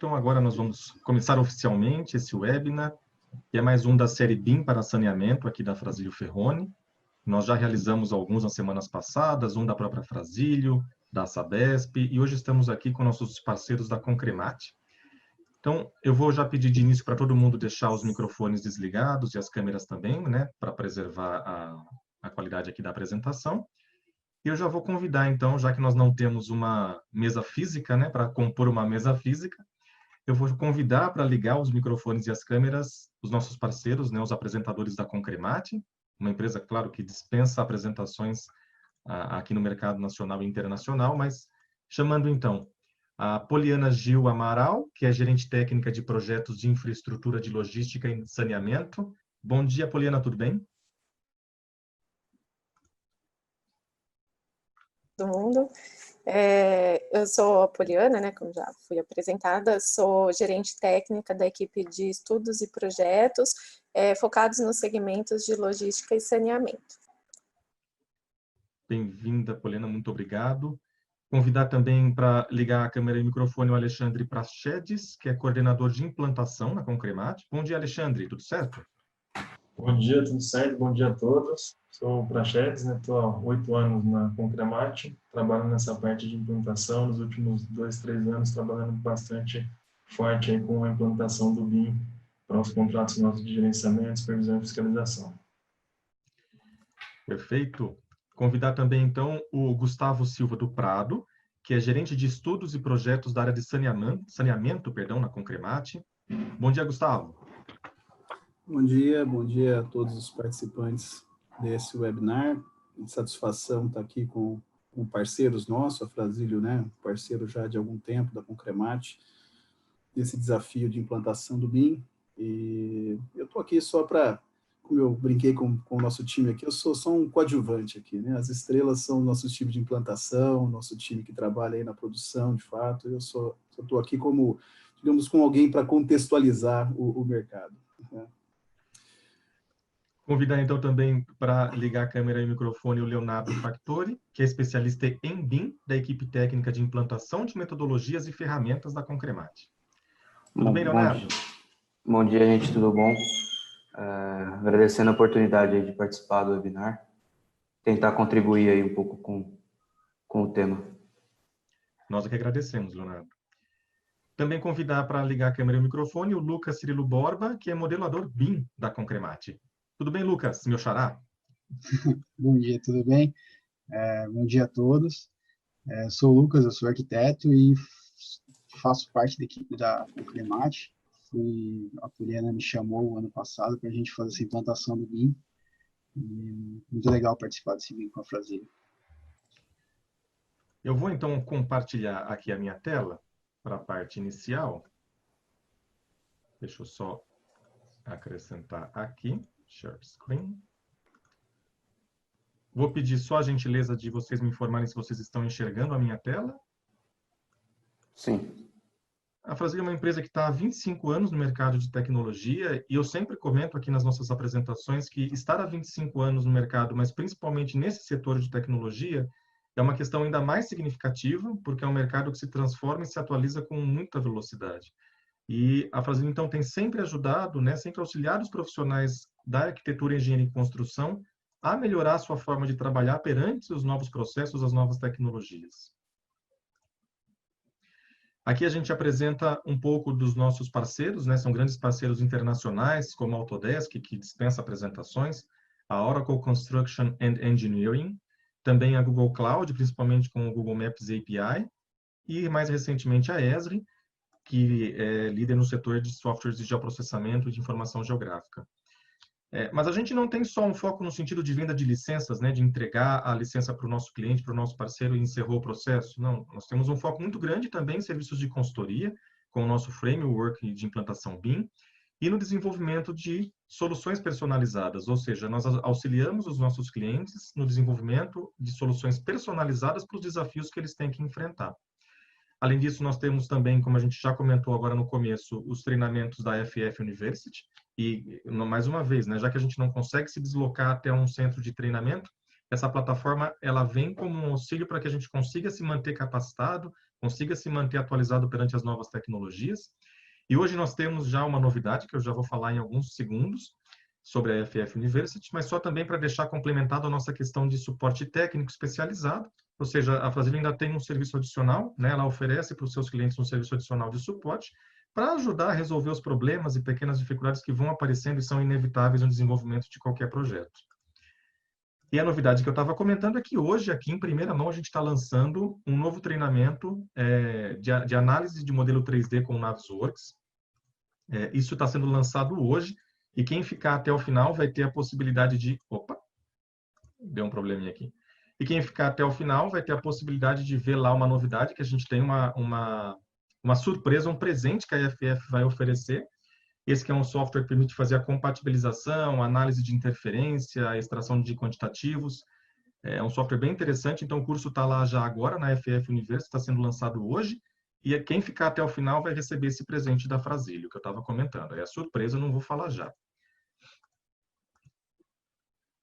então agora nós vamos começar oficialmente esse webinar, que é mais um da série BIM para saneamento aqui da Frazilio Ferroni. Nós já realizamos alguns nas semanas passadas, um da própria Frazilio, da Sabesp, e hoje estamos aqui com nossos parceiros da Concremat. Então, eu vou já pedir de início para todo mundo deixar os microfones desligados e as câmeras também, né, para preservar a qualidade aqui da apresentação. E eu já vou convidar, então, já que nós não temos uma mesa física, né, para compor uma mesa física, eu vou convidar para ligar os microfones e as câmeras os nossos parceiros, né, os apresentadores da Concremat, uma empresa, claro, que dispensa apresentações aqui no mercado nacional e internacional, mas chamando, então, a Poliana Gil Amaral, que é gerente técnica de projetos de infraestrutura de logística e saneamento. Bom dia, Poliana, tudo bem? Todo mundo. Eu sou a Poliana, né, como já fui apresentada, sou gerente técnica da equipe de estudos e projetos focados nos segmentos de logística e saneamento. Bem-vinda, Poliana, muito obrigado. Convidar também para ligar a câmera e o microfone o Alexandre Prachedes, que é coordenador de implantação na Concremat. Bom dia, Alexandre, tudo certo? Bom dia, tudo certo? Bom dia a todos. Sou o Prachedes, estou há 8 anos na Concremat, trabalho nessa parte de implantação. Nos últimos 2, 3 anos, trabalhando bastante forte aí com a implantação do BIM para os contratos nossos de gerenciamento, supervisão e fiscalização. Perfeito. Convidar também, então, o Gustavo Silva do Prado, que é gerente de estudos e projetos da área de saneamento, na Concremat. Bom dia, Gustavo. Bom dia a todos os participantes desse webinar. Satisfação estar aqui com parceiros nossos, a Frazilio, né, parceiro já de algum tempo da Concremat, nesse desafio de implantação do BIM. E eu estou aqui só para, como eu brinquei com o nosso time aqui, eu sou só um coadjuvante aqui, né? As estrelas são o nosso time de implantação, nosso time que trabalha aí na produção, de fato. Eu estou aqui como, digamos, com alguém para contextualizar o mercado, né? Convidar, então, também para ligar a câmera e o microfone o Leonardo Factori, que é especialista em BIM, da equipe técnica de implantação de metodologias e ferramentas da Concremat. Tudo bem, Leonardo? Bom dia, gente, tudo bom? Agradecendo a oportunidade aí de participar do webinar, tentar contribuir aí um pouco com o tema. Nós é que agradecemos, Leonardo. Também convidar para ligar a câmera e o microfone o Lucas Cirilo Borba, que é modelador BIM da Concremat. Tudo bem, Lucas, meu xará? Bom dia, tudo bem? Bom dia a todos. Sou o Lucas, eu sou arquiteto e faço parte da equipe da Concremat. A Poliana me chamou ano passado para a gente fazer essa implantação do BIM. E muito legal participar desse BIM com a Frazilio. Eu vou, então, compartilhar aqui a minha tela para a parte inicial. Deixa eu só acrescentar aqui. Share screen. Vou pedir só a gentileza de vocês me informarem se vocês estão enxergando a minha tela. Sim. A Frazilio é uma empresa que está há 25 anos no mercado de tecnologia e eu sempre comento aqui nas nossas apresentações que estar há 25 anos no mercado, mas principalmente nesse setor de tecnologia, é uma questão ainda mais significativa, porque é um mercado que se transforma e se atualiza com muita velocidade. E a Frazilio, então, tem sempre ajudado, né, sempre auxiliado os profissionais da arquitetura, engenharia e construção a melhorar a sua forma de trabalhar perante os novos processos, as novas tecnologias. Aqui a gente apresenta um pouco dos nossos parceiros, né, são grandes parceiros internacionais, como a Autodesk, que dispensa apresentações, a Oracle Construction and Engineering, também a Google Cloud, principalmente com o Google Maps API, e mais recentemente a Esri, que é líder no setor de softwares de geoprocessamento e de informação geográfica. Mas a gente não tem só um foco no sentido de venda de licenças, né, de entregar a licença para o nosso cliente, para o nosso parceiro e encerrou o processo. Não, nós temos um foco muito grande também em serviços de consultoria, com o nosso framework de implantação BIM, e no desenvolvimento de soluções personalizadas, ou seja, nós auxiliamos os nossos clientes no desenvolvimento de soluções personalizadas para os desafios que eles têm que enfrentar. Além disso, nós temos também, como a gente já comentou agora no começo, os treinamentos da FF University. E, mais uma vez, né, já que a gente não consegue se deslocar até um centro de treinamento, essa plataforma ela vem como um auxílio para que a gente consiga se manter capacitado consiga se manter atualizado perante as novas tecnologias. E hoje nós temos já uma novidade, que eu já vou falar em alguns segundos, sobre a FF University, mas só também para deixar complementado a nossa questão de suporte técnico especializado, ou seja, a Frazil ainda tem um serviço adicional, né? Ela oferece para os seus clientes um serviço adicional de suporte para ajudar a resolver os problemas e pequenas dificuldades que vão aparecendo e são inevitáveis no desenvolvimento de qualquer projeto. E a novidade que eu estava comentando é que hoje, aqui em primeira mão, a gente está lançando um novo treinamento de análise de modelo 3D com o Navisworks. Isso está sendo lançado hoje, e quem ficar até o final vai ter a possibilidade de... Opa! Deu um probleminha aqui. E quem ficar até o final vai ter a possibilidade de ver lá uma novidade, que a gente tem uma surpresa, um presente que a FF vai oferecer. Esse que é um software que permite fazer a compatibilização, análise de interferência, extração de quantitativos. É um software bem interessante, então o curso está lá já agora na FF University, está sendo lançado hoje, e quem ficar até o final vai receber esse presente da Frazilio, que eu estava comentando. É a surpresa, eu não vou falar já.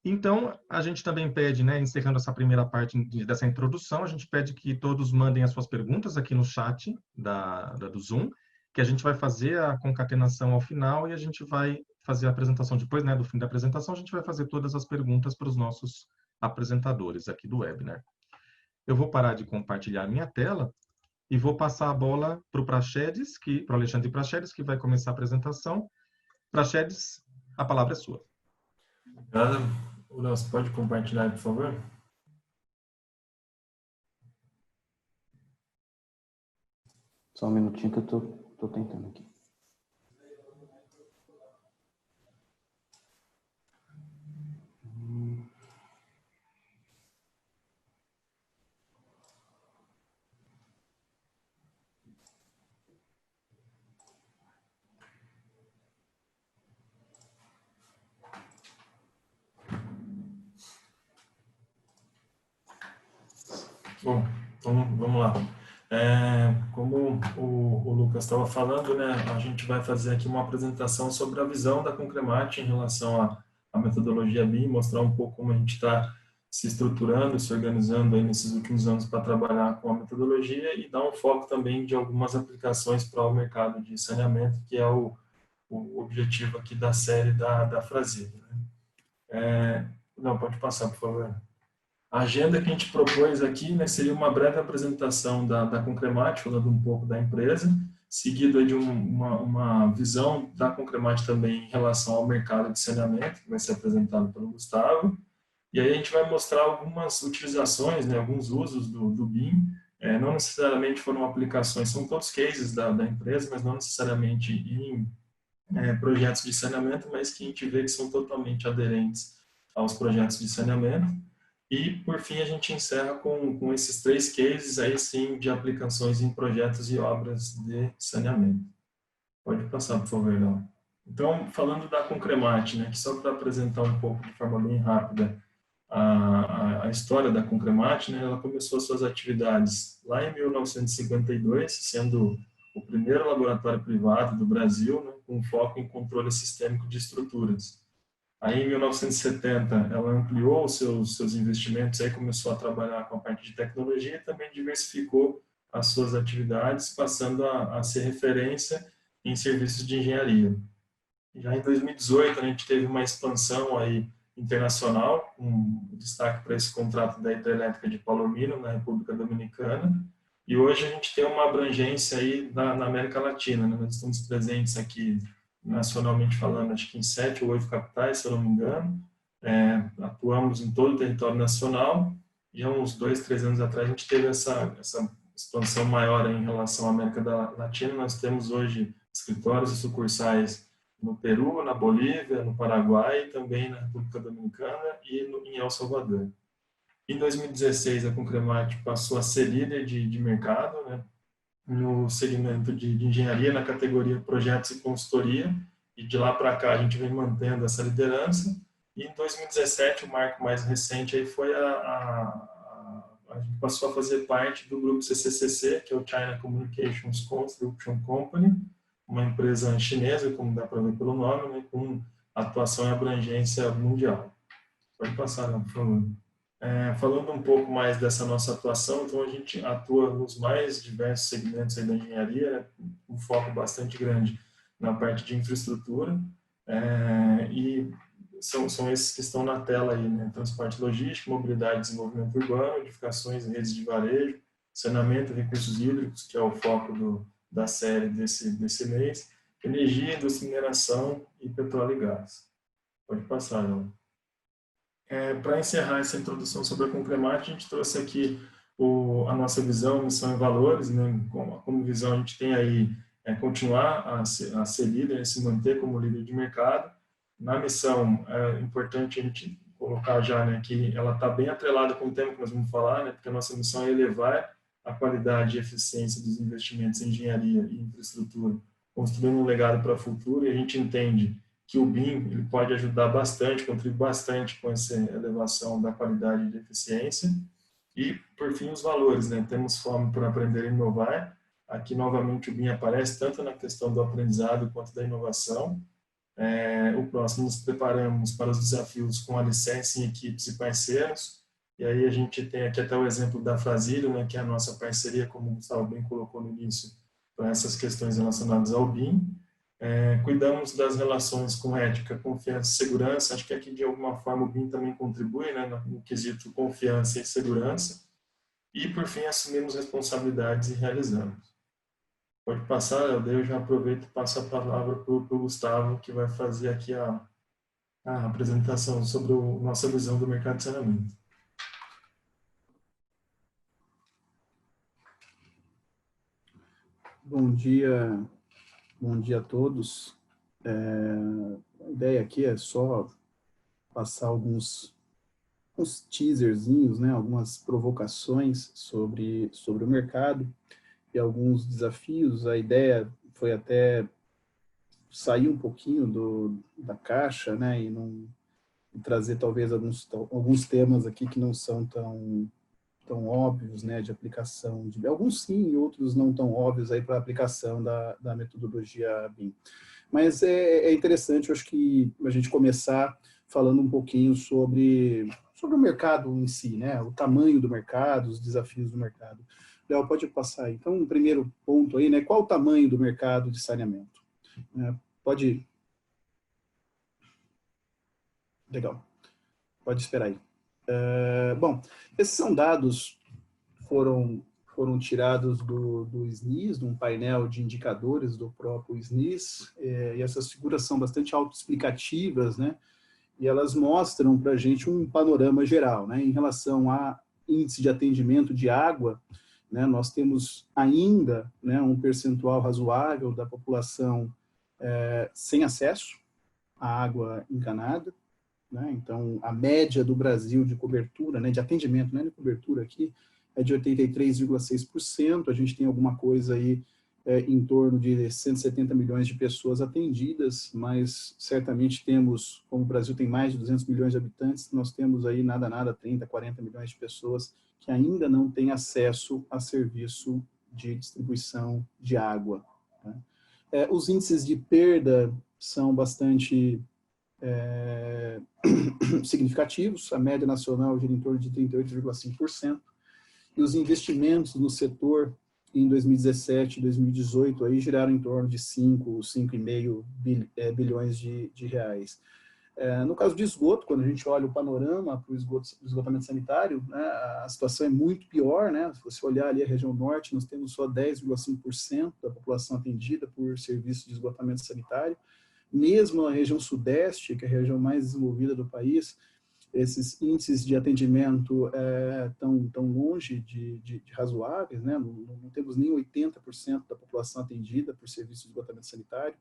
Então, a gente também pede, né, encerrando essa primeira parte dessa introdução, a gente pede que todos mandem as suas perguntas aqui no chat do Zoom, que a gente vai fazer a concatenação ao final e a gente vai fazer a apresentação depois, né, do fim da apresentação, a gente vai fazer todas as perguntas para os nossos apresentadores aqui do webinar. Eu vou parar de compartilhar a minha tela e vou passar a bola para o Praxedes, para o Alexandre Praxedes, que vai começar a apresentação. Praxedes, a palavra é sua. Obrigado. Você pode compartilhar, por favor? Só um minutinho que eu tô tentando aqui. Bom, então vamos lá. Como o Lucas estava falando, né, a gente vai fazer aqui uma apresentação sobre a visão da Concremat em relação à metodologia BIM, mostrar um pouco como a gente está se estruturando, se organizando aí nesses últimos anos para trabalhar com a metodologia e dar um foco também de algumas aplicações para o mercado de saneamento, que é o objetivo aqui da série da Frazil. Né? Não, pode passar, por favor. A agenda que a gente propôs aqui, né, seria uma breve apresentação da Concremat, falando um pouco da empresa, seguida de uma visão da Concremat também em relação ao mercado de saneamento, que vai ser apresentado pelo Gustavo. E aí a gente vai mostrar algumas utilizações, né, alguns usos do BIM. Não necessariamente foram aplicações, são todos cases da empresa, mas não necessariamente em projetos de saneamento, mas que a gente vê que são totalmente aderentes aos projetos de saneamento. E, por fim, a gente encerra com esses 3 cases, aí sim, de aplicações em projetos e obras de saneamento. Pode passar, por favor, Léo. Então, falando da Concremat, né, que só para apresentar um pouco de forma bem rápida a história da Concremat, né, ela começou suas atividades lá em 1952, sendo o primeiro laboratório privado do Brasil, né, com foco em controle sistêmico de estruturas. Aí, em 1970, ela ampliou os seus investimentos, aí começou a trabalhar com a parte de tecnologia e também diversificou as suas atividades, passando a ser referência em serviços de engenharia. Já em 2018, a gente teve uma expansão aí internacional, com destaque para esse contrato da hidrelétrica de Palomino, na República Dominicana, e hoje a gente tem uma abrangência aí na América Latina, né? Nós estamos presentes aqui nacionalmente falando, acho que em 7 ou 8 capitais, se eu não me engano. Atuamos em todo o território nacional e há uns 2, 3 anos atrás a gente teve essa expansão maior em relação à América Latina. Nós temos hoje escritórios e sucursais no Peru, na Bolívia, no Paraguai, também na República Dominicana e em El Salvador. Em 2016, a Concremat passou a ser líder de mercado, né, no segmento de engenharia, na categoria projetos e consultoria, e de lá para cá a gente vem mantendo essa liderança. E em 2017, o marco mais recente aí foi a gente passou a fazer parte do grupo CCCC, que é o China Communications Construction Company, uma empresa chinesa, como dá para ver pelo nome, né, com atuação e abrangência mundial. Pode passar, por favor. Falando um pouco mais dessa nossa atuação, então a gente atua nos mais diversos segmentos aí da engenharia, né, um foco bastante grande na parte de infraestrutura, e são esses que estão na tela aí, né, transporte logístico, mobilidade e desenvolvimento urbano, edificações e redes de varejo, saneamento e recursos hídricos, que é o foco da série desse mês, energia, indústria, mineração e petróleo e gás. Pode passar, João. Para encerrar essa introdução sobre a Concremate, a gente trouxe aqui a nossa visão, missão e valores, né? Como visão, a gente tem aí continuar a ser líder, se manter como líder de mercado. Na missão, é importante a gente colocar já, né, que ela está bem atrelada com o tema que nós vamos falar, né, porque a nossa missão é elevar a qualidade e eficiência dos investimentos em engenharia e infraestrutura, construindo um legado para o futuro, e a gente entende que o BIM ele pode ajudar bastante, contribuir bastante com essa elevação da qualidade e de eficiência. E, por fim, os valores, né? Temos fome por aprender e inovar. Aqui, novamente, o BIM aparece tanto na questão do aprendizado quanto da inovação. O próximo, nos preparamos para os desafios com alicerce em equipes e parceiros. E aí a gente tem aqui até o exemplo da Frasílio, né, que é a nossa parceria, como o Gustavo bem colocou no início, para essas questões relacionadas ao BIM. Cuidamos das relações com ética, confiança e segurança. Acho que aqui, de alguma forma, o BIM também contribui, né, no quesito confiança e segurança. E, por fim, assumimos responsabilidades e realizamos. Pode passar, Helder, eu já aproveito e passo a palavra para o Gustavo, que vai fazer aqui a apresentação sobre a nossa visão do mercado de saneamento. Bom dia a todos. A ideia aqui é só passar uns teaserzinhos, né, algumas provocações sobre o mercado e alguns desafios. A ideia foi até sair um pouquinho da caixa, né, e trazer talvez alguns temas aqui que não são tão óbvios, né, de aplicação, alguns sim e outros não tão óbvios aí para a aplicação da metodologia BIM. Mas é interessante, eu acho que a gente começar falando um pouquinho sobre o mercado em si, né, o tamanho do mercado, os desafios do mercado. Léo, pode passar aí. Então, um primeiro ponto aí, né, qual o tamanho do mercado de saneamento? Pode... Legal. Pode esperar aí. Bom, esses são dados foram tirados do SNIS, de um painel de indicadores do próprio SNIS, e essas figuras são bastante autoexplicativas, né? E elas mostram para a gente um panorama geral, né? Em relação a índice de atendimento de água, né? Nós temos ainda, né, um percentual razoável da população sem acesso à água encanada, né? Então, a média do Brasil de cobertura, né, de atendimento, né, de cobertura aqui, é de 83,6%. A gente tem alguma coisa aí em torno de 170 milhões de pessoas atendidas, mas certamente temos, como o Brasil tem mais de 200 milhões de habitantes, nós temos aí nada, 30, 40 milhões de pessoas que ainda não têm acesso a serviço de distribuição de água, né? Os índices de perda são bastante significativos, a média nacional gira em torno de 38,5%, e os investimentos no setor em 2017 e 2018 aí giraram em torno de 5,5 bilhões de reais. No caso de esgoto, quando a gente olha o panorama para o esgotamento sanitário, né, a situação é muito pior, né? Se você olhar ali a região norte, nós temos só 10,5% da população atendida por serviço de esgotamento sanitário. Mesmo a região sudeste, que é a região mais desenvolvida do país, esses índices de atendimento tão longe de razoáveis, né? Não temos nem 80% da população atendida por serviço de esgotamento sanitário,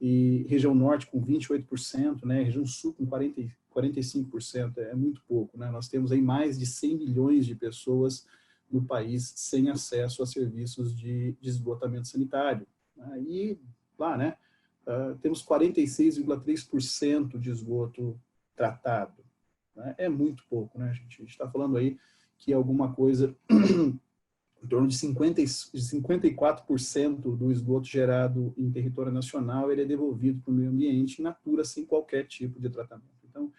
e região norte com 28%, né? Região sul com 45%, é muito pouco, né? Nós temos aí mais de 100 milhões de pessoas no país sem acesso a serviços de esgotamento sanitário, né? E lá, né? Temos 46,3% de esgoto tratado, né? É muito pouco, né, gente? A gente está falando aí que alguma coisa em torno de 54% do esgoto gerado em território nacional ele é devolvido para o meio ambiente in natura, sem qualquer tipo de tratamento. Então,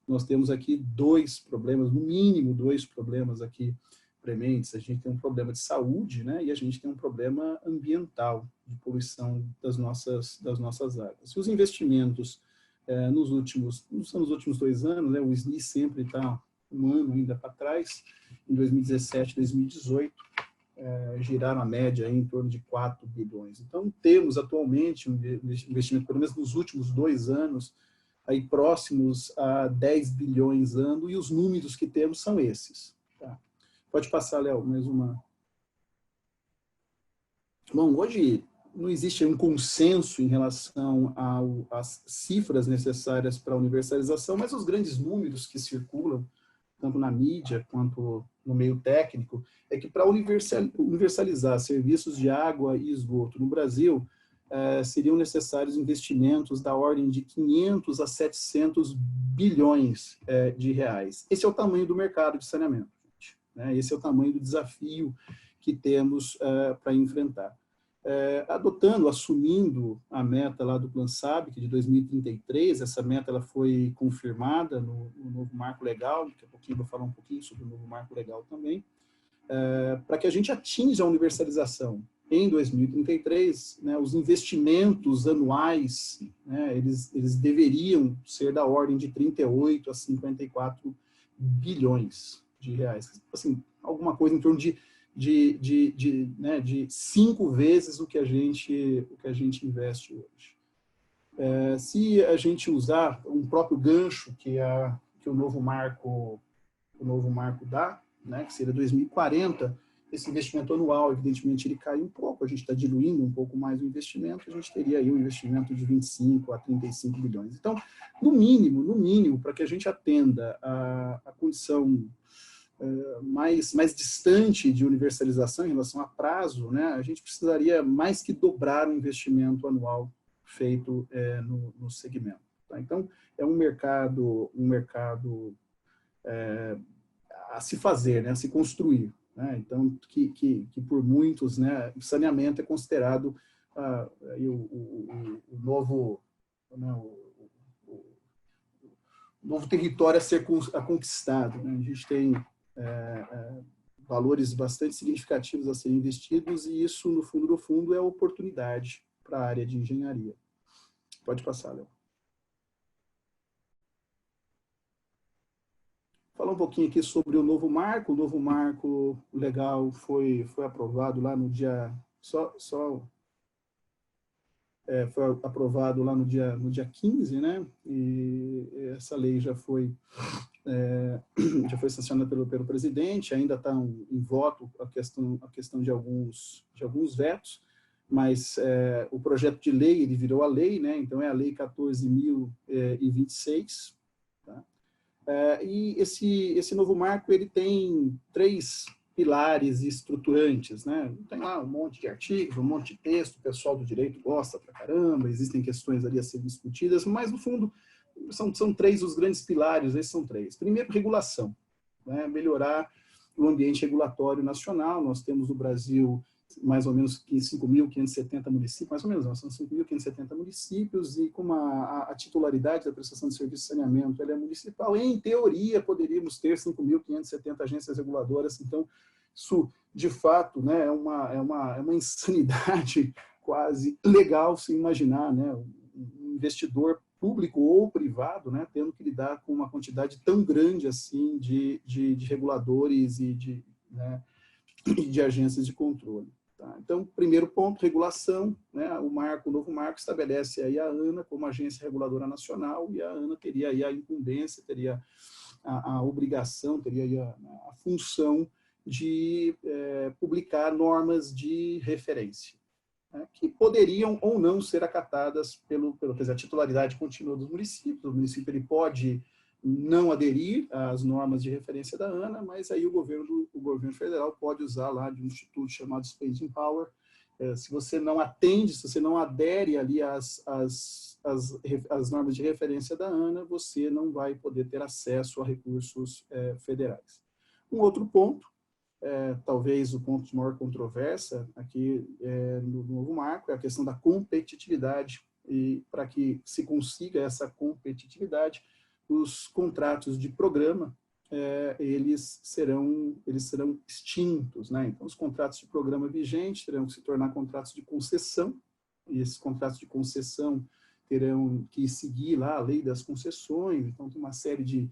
nós temos aqui dois problemas, no mínimo dois problemas aqui prementes. A gente tem um problema de saúde, né, e a gente tem um problema ambiental, de poluição das nossas águas. E os investimentos nos últimos 2 anos, né, o SNI sempre está um ano ainda para trás, em 2017, 2018, giraram a média aí em torno de 4 bilhões. Então, temos atualmente um investimento, pelo menos nos últimos 2 anos, aí próximos a 10 bilhões ano, e os números que temos são esses. Tá? Pode passar, Léo, mais uma. Bom, hoje não existe um consenso em relação às cifras necessárias para a universalização, mas os grandes números que circulam, tanto na mídia quanto no meio técnico, é que para universalizar serviços de água e esgoto no Brasil, seriam necessários investimentos da ordem de 500 a 700 bilhões de reais. Esse é o tamanho do mercado de saneamento, gente, né? Esse é o tamanho do desafio que temos para enfrentar. Assumindo a meta lá do Plano SABIC de 2033, essa meta ela foi confirmada no novo marco legal, daqui a pouquinho eu vou falar um pouquinho sobre o novo marco legal também, para que a gente atinja a universalização em 2033, né, os investimentos anuais, né, eles deveriam ser da ordem de 38 a 54 bilhões de reais. Assim, alguma coisa em torno de 5 vezes o que a gente investe hoje. Se a gente usar um próprio gancho que o novo marco dá, né, que seria 2040, esse investimento anual, evidentemente, ele cai um pouco, a gente está diluindo um pouco mais o investimento, a gente teria aí um investimento de 25 a 35 bilhões. Então, no mínimo, para que a gente atenda a condição mais distante de universalização em relação a prazo, né, a gente precisaria mais que dobrar o investimento anual feito no segmento. Tá? Então, é um mercado a se fazer, né, a se construir. Né? Então, que por muitos, né, o saneamento é considerado o novo território a ser conquistado. Né? A gente tem valores bastante significativos a serem investidos, e isso, no fundo do fundo, é oportunidade para a área de engenharia. Pode passar, Léo. Falar um pouquinho aqui sobre o novo marco. O novo marco legal foi aprovado lá no dia... foi aprovado lá no dia 15, né? E essa lei já foi sancionada pelo presidente, ainda está em voto a questão de alguns vetos, mas o projeto de lei, ele virou a lei, né? Então é a lei 14.026, tá? E esse novo marco, ele tem 3 pilares estruturantes, né? Tem lá um monte de artigos, um monte de texto, o pessoal do direito gosta pra caramba, existem questões ali a serem discutidas, mas no fundo são 3 os grandes pilares, esses são 3. Primeiro, regulação, né? Melhorar o ambiente regulatório nacional. Nós temos no Brasil mais ou menos 5.570 municípios, mais ou menos, são 5.570 municípios, e como a titularidade da prestação de serviço de saneamento ela é municipal, em teoria poderíamos ter 5.570 agências reguladoras. Então, isso, de fato, né, é uma insanidade quase legal se imaginar, né, um investidor público ou privado, né, tendo que lidar com uma quantidade tão grande assim de reguladores e de agências de controle. Tá? Então, primeiro ponto, regulação, né? O novo marco estabelece aí a ANA como agência reguladora nacional, e a ANA teria aí a incumbência, teria a obrigação, teria aí a função de publicar normas de referência, né? Que poderiam ou não ser acatadas quer dizer, a titularidade contínua dos municípios. O município ele pode não aderir às normas de referência da ANA, mas aí o governo federal pode usar lá de um instituto chamado Spending Power. Se você não atende, se você não adere ali às normas de referência da ANA, você não vai poder ter acesso a recursos federais. Um outro ponto, talvez o ponto de maior controvérsia aqui no novo marco, é a questão da competitividade. E para que se consiga essa competitividade, os contratos de programa, eles serão extintos, né? Então, os contratos de programa vigentes terão que se tornar contratos de concessão, e esses contratos de concessão terão que seguir lá a lei das concessões. Então, tem uma série de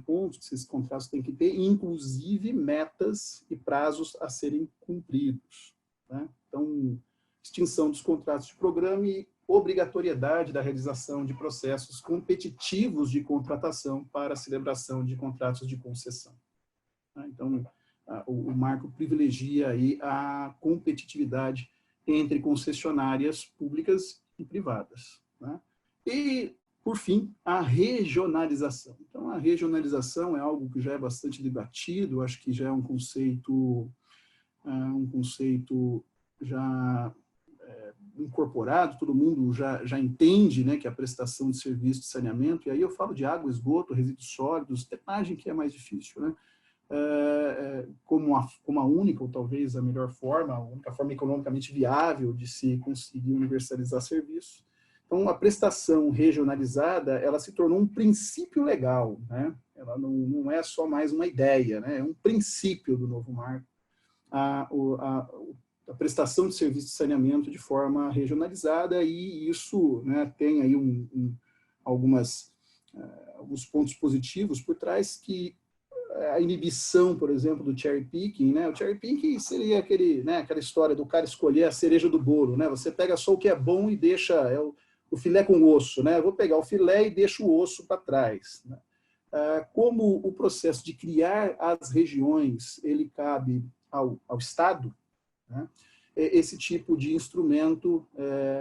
pontos que esses contratos têm que ter, inclusive metas e prazos a serem cumpridos, né? Então, extinção dos contratos de programa e obrigatoriedade da realização de processos competitivos de contratação para a celebração de contratos de concessão. Então, o marco privilegia aí a competitividade entre concessionárias públicas e privadas, né? E, por fim, a regionalização. Então, a regionalização é algo que já é bastante debatido, acho que já é um conceito já incorporado, todo mundo já entende, né, que a prestação de serviço de saneamento, e aí eu falo de água, esgoto, resíduos sólidos, drenagem que é mais difícil, né? Como a única, ou talvez a melhor forma, a única forma economicamente viável de se conseguir universalizar serviços. Então, a prestação regionalizada, ela se tornou um princípio legal, né? Ela não é só mais uma ideia, né? É um princípio do novo marco. A prestação de serviço de saneamento de forma regionalizada, e isso, né, tem aí alguns pontos positivos por trás, que a inibição, por exemplo, do cherry picking, né? O cherry picking seria aquela história do cara escolher a cereja do bolo, né? Você pega só o que é bom e deixa o filé com osso, né? Eu vou pegar o filé e deixo o osso para trás, né? Como o processo de criar as regiões, ele cabe ao Estado, né? Esse tipo de instrumento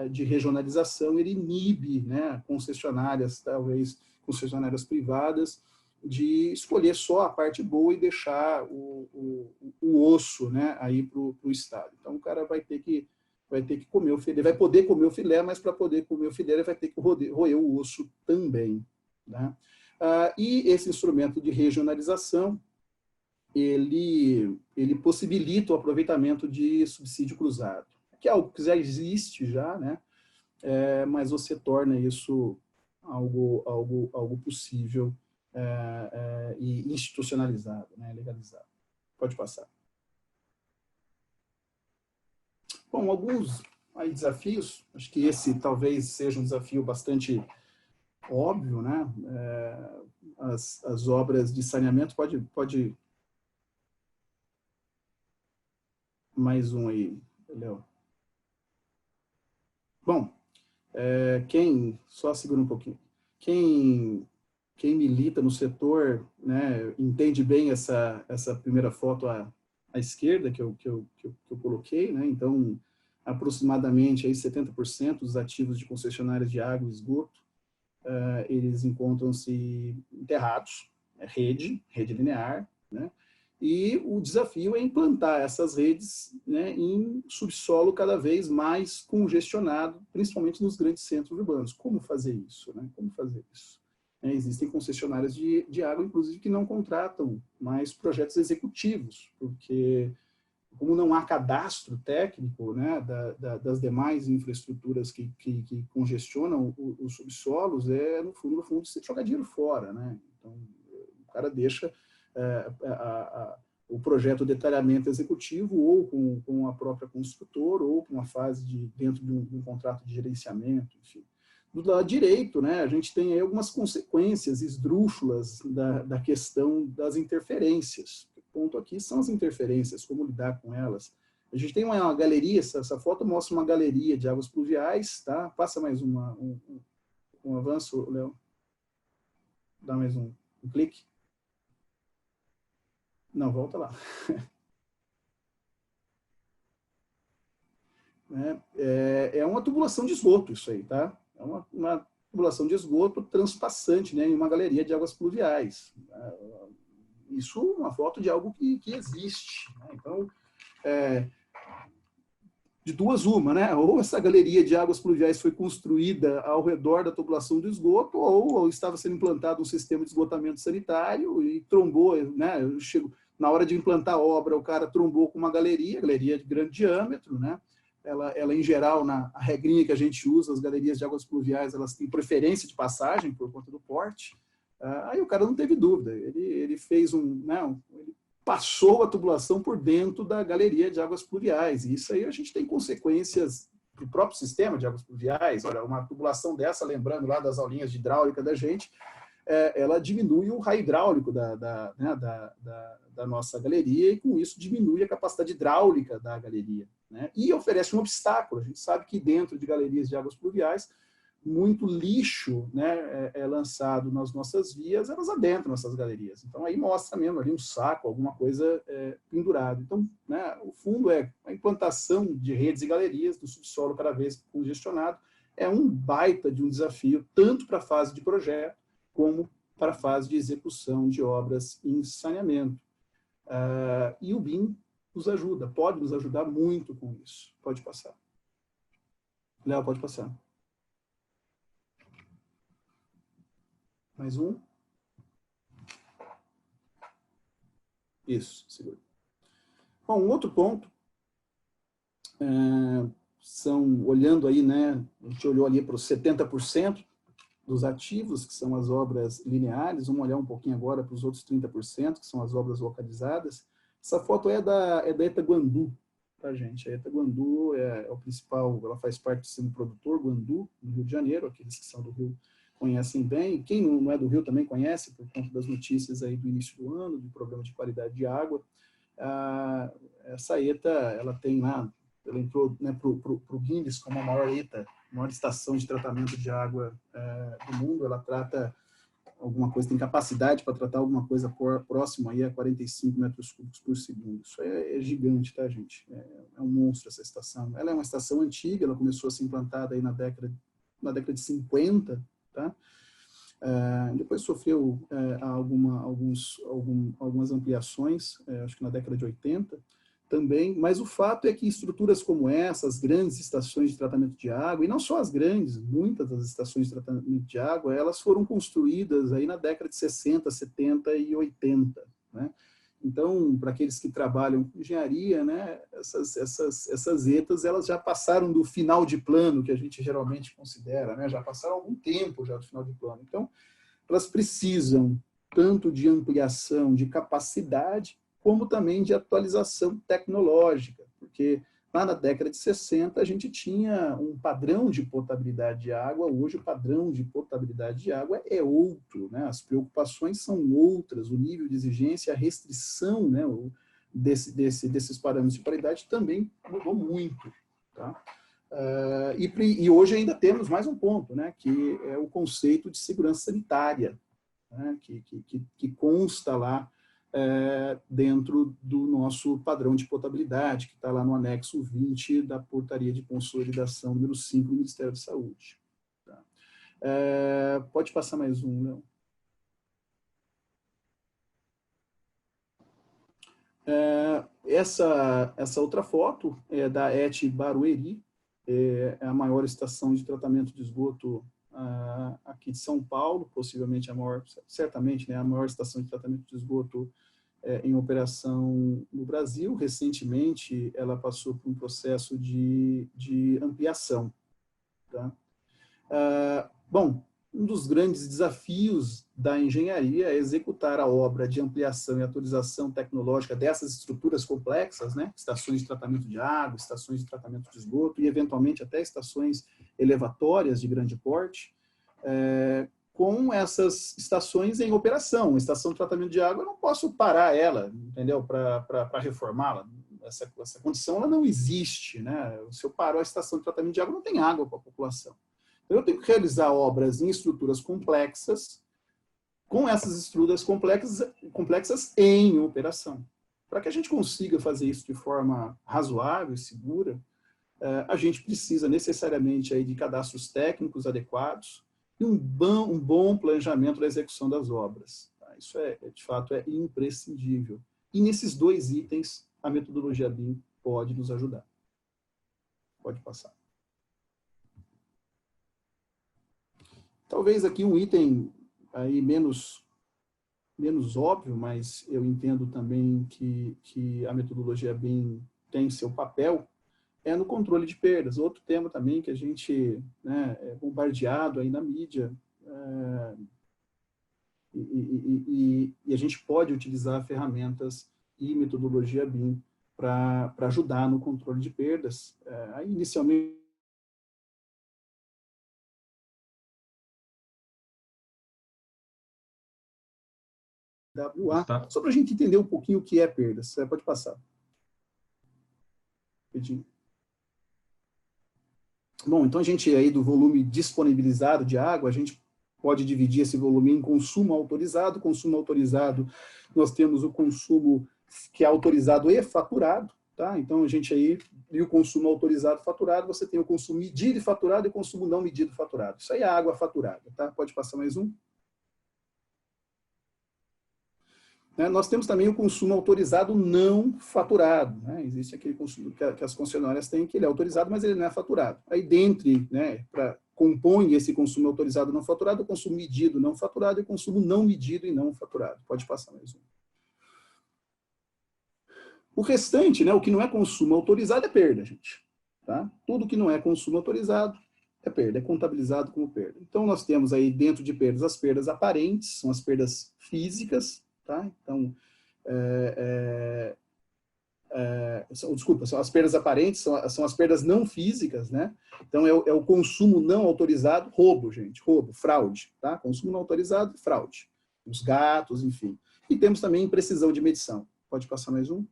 de regionalização, ele inibe, né, concessionárias, talvez concessionárias privadas, de escolher só a parte boa e deixar o osso, né, aí para o Estado. Então, o cara vai ter que comer o filé, ele vai poder comer o filé, mas para poder comer o filé, ele vai ter que roer o osso também, né? E esse instrumento de regionalização, ele possibilita o aproveitamento de subsídio cruzado, que é algo que já existe, né? Mas você torna isso algo possível e institucionalizado, né? Legalizado. Pode passar. Bom, alguns aí desafios, acho que esse talvez seja um desafio bastante óbvio, né? As obras de saneamento, pode mais um aí, Léo. Bom, só segura um pouquinho. Quem milita no setor, né, entende bem essa primeira foto à esquerda que eu coloquei, né? Então, aproximadamente aí 70% dos ativos de concessionárias de água e esgoto, eles encontram-se enterrados, rede linear, né? E o desafio é implantar essas redes, né, em subsolo cada vez mais congestionado, principalmente nos grandes centros urbanos. Como fazer isso, né? Como fazer isso? Existem concessionárias de água, inclusive, que não contratam mais projetos executivos, porque como não há cadastro técnico, né, das demais infraestruturas que congestionam os subsolos, no fundo, você joga dinheiro fora, né? Então, o cara deixa o projeto de detalhamento executivo ou com a própria construtora ou com uma fase dentro de um contrato de gerenciamento, enfim. Do lado direito, né, a gente tem aí algumas consequências esdrúxulas da questão das interferências. O ponto aqui são as interferências, como lidar com elas. A gente tem uma galeria, essa foto mostra uma galeria de águas pluviais, tá? Passa mais um avanço, Léo. Dá mais um clique. Não, volta lá. É uma tubulação de esgoto isso aí, tá? É uma tubulação de esgoto transpassante, né, em uma galeria de águas pluviais. Isso é uma foto de algo que existe, né? Então, de duas uma, né? Ou essa galeria de águas pluviais foi construída ao redor da tubulação do esgoto, ou estava sendo implantado um sistema de esgotamento sanitário e trombou, né? Na hora de implantar a obra, o cara trombou com uma galeria de grande diâmetro, né? Ela em geral, a regrinha que a gente usa, as galerias de águas pluviais, elas têm preferência de passagem por conta do porte. Aí o cara não teve dúvida, ele fez ele passou a tubulação por dentro da galeria de águas pluviais, e isso aí a gente tem consequências para o próprio sistema de águas pluviais. Olha, uma tubulação dessa, lembrando lá das aulinhas de hidráulica da gente, ela diminui o raio hidráulico da nossa galeria, e com isso diminui a capacidade hidráulica da galeria, né? E oferece um obstáculo. A gente sabe que dentro de galerias de águas pluviais, muito lixo, né, é lançado nas nossas vias, elas adentram essas galerias. Então, aí mostra mesmo ali um saco, alguma coisa pendurada. Então, né, o fundo é a implantação de redes e galerias do subsolo cada vez congestionado. É um baita de um desafio, tanto para a fase de projeto, como para a fase de execução de obras em saneamento. E o BIM nos ajuda, pode nos ajudar muito com isso. Pode passar. Léo, pode passar. Mais um. Isso, segura. Bom, um outro ponto, olhando aí, né, a gente olhou ali para os 70% dos ativos, que são as obras lineares. Vamos olhar um pouquinho agora para os outros 30%, que são as obras localizadas. Essa foto é da ETA Guandu, tá, gente? A ETA Guandu é o principal, ela faz parte do sistema produtor Guandu, no Rio de Janeiro. Aqueles que são do Rio conhecem bem. Quem não é do Rio também conhece, por conta das notícias aí do início do ano, do problema de qualidade de água. Essa ETA, ela tem lá, ela entrou, né, para o Guinness como a maior ETA, a maior estação de tratamento de água do mundo. Ela trata alguma coisa, tem capacidade para tratar alguma coisa próximo aí a 45 metros cúbicos por segundo. Isso é gigante, tá, gente? É um monstro essa estação. Ela é uma estação antiga, ela começou a ser implantada aí na década de 50, tá? Depois sofreu algumas ampliações, acho que na década de 80 também, mas o fato é que estruturas como essas, grandes estações de tratamento de água, e não só as grandes, muitas das estações de tratamento de água, elas foram construídas aí na década de 60, 70 e 80, né? Então, para aqueles que trabalham com engenharia, né, essas ETAs, elas já passaram do final de plano, que a gente geralmente considera, né, já passaram algum tempo já do final de plano. Então, elas precisam tanto de ampliação de capacidade, como também de atualização tecnológica, porque lá na década de 60 a gente tinha um padrão de potabilidade de água. Hoje o padrão de potabilidade de água é outro, né? As preocupações são outras, o nível de exigência, a restrição, né, desses parâmetros de qualidade também mudou muito, tá? E hoje ainda temos mais um ponto, né, que é o conceito de segurança sanitária, né, que consta lá dentro do nosso padrão de potabilidade, que está lá no anexo 20 da portaria de consolidação número 5 do Ministério da Saúde. Tá? Pode passar mais um, Léo. Essa outra foto é da ET Barueri, é a maior estação de tratamento de esgoto aqui de São Paulo, possivelmente certamente, né, a maior estação de tratamento de esgoto em operação no Brasil. Recentemente, ela passou por um processo de ampliação. Tá? Bom, um dos grandes desafios da engenharia é executar a obra de ampliação e atualização tecnológica dessas estruturas complexas, né? Estações de tratamento de água, estações de tratamento de esgoto e, eventualmente, até estações elevatórias de grande porte, com essas estações em operação. Uma estação de tratamento de água, eu não posso parar ela, entendeu? Para reformá-la. Essa condição ela não existe, né? Se eu paro a estação de tratamento de água, não tem água para a população. Eu tenho que realizar obras em estruturas complexas, com essas estruturas complexas em operação. Para que a gente consiga fazer isso de forma razoável e segura, a gente precisa necessariamente aí de cadastros técnicos adequados e um bom planejamento da execução das obras. Tá? Isso de fato, é imprescindível. E nesses dois itens, a metodologia BIM pode nos ajudar. Pode passar. Talvez aqui um item aí menos óbvio, mas eu entendo também que a metodologia BIM tem seu papel, é no controle de perdas. Outro tema também que a gente, né, é bombardeado aí na mídia, E a gente pode utilizar ferramentas e metodologia BIM para ajudar no controle de perdas. Inicialmente, WA, só para a gente entender um pouquinho o que é perdas. Pode passar. Pedindo. Bom, então a gente aí do volume disponibilizado de água, a gente pode dividir esse volume em consumo autorizado. Consumo autorizado, nós temos o consumo que é autorizado e faturado, tá? Então a gente aí, e o consumo autorizado e faturado, você tem o consumo medido e faturado e o consumo não medido e faturado. Isso aí é água faturada, tá? Pode passar mais um. Nós temos também o consumo autorizado não faturado. Né? Existe aquele consumo que as concessionárias têm, que ele é autorizado, mas ele não é faturado. Aí, compõe esse consumo autorizado não faturado, o consumo medido não faturado e o consumo não medido e não faturado. Pode passar mais um. O restante, o que não é consumo autorizado é perda, gente. Tá? Tudo que não é consumo autorizado é perda, é contabilizado como perda. Então, nós temos aí dentro de perdas as perdas aparentes, são as perdas físicas. Tá? Então, são as perdas aparentes, são as perdas não físicas, né? Então, é o consumo não autorizado, roubo, gente, roubo, fraude, tá? Consumo não autorizado, fraude. Os gatos, enfim. E temos também imprecisão de medição. Pode passar mais um?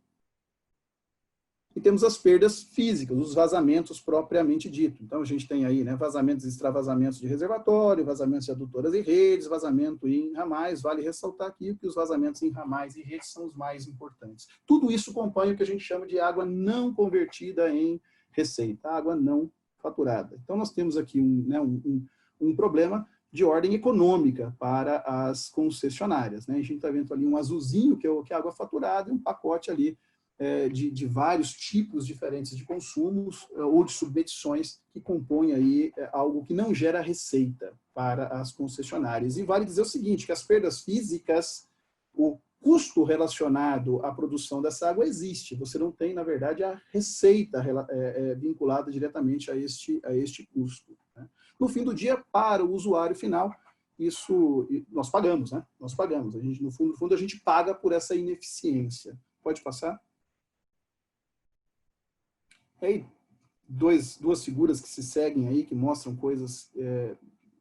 E temos as perdas físicas, os vazamentos propriamente dito. Então, a gente tem aí, vazamentos e extravasamentos de reservatório, vazamentos de adutoras e redes, vazamento em ramais. Vale ressaltar aqui que os vazamentos em ramais e redes são os mais importantes. Tudo isso compõe o que a gente chama de água não convertida em receita, água não faturada. Então, nós temos aqui um problema de ordem econômica para as concessionárias. A gente está vendo ali um azulzinho, que é água faturada, e um pacote ali de vários tipos diferentes de consumos ou de submedições que compõem aí algo que não gera receita para as concessionárias. E vale dizer o seguinte, que as perdas físicas, o custo relacionado à produção dessa água existe. Você não tem, na verdade, a receita vinculada diretamente a este custo. Né? No fim do dia, para o usuário final, isso nós pagamos, né? Nós pagamos. A gente, no fundo, a gente paga por essa ineficiência. Pode passar? Aí, duas figuras que se seguem aí, que mostram coisas,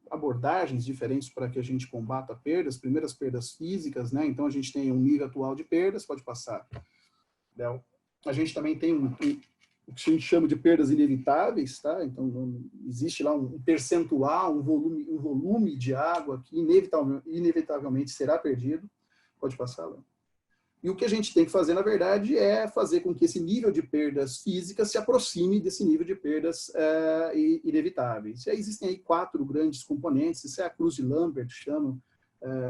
abordagens diferentes para que a gente combata perdas. Primeiro, as perdas físicas, né? Então, a gente tem um nível atual de perdas, pode passar. A gente também tem o que a gente chama de perdas inevitáveis, tá? Então, existe lá um percentual, um volume de água que inevitavelmente será perdido. Pode passar, Léo. E o que a gente tem que fazer, na verdade, é fazer com que esse nível de perdas físicas se aproxime desse nível de perdas inevitáveis. E aí existem aí 4 grandes componentes, isso é a Cruz de Lambert, chama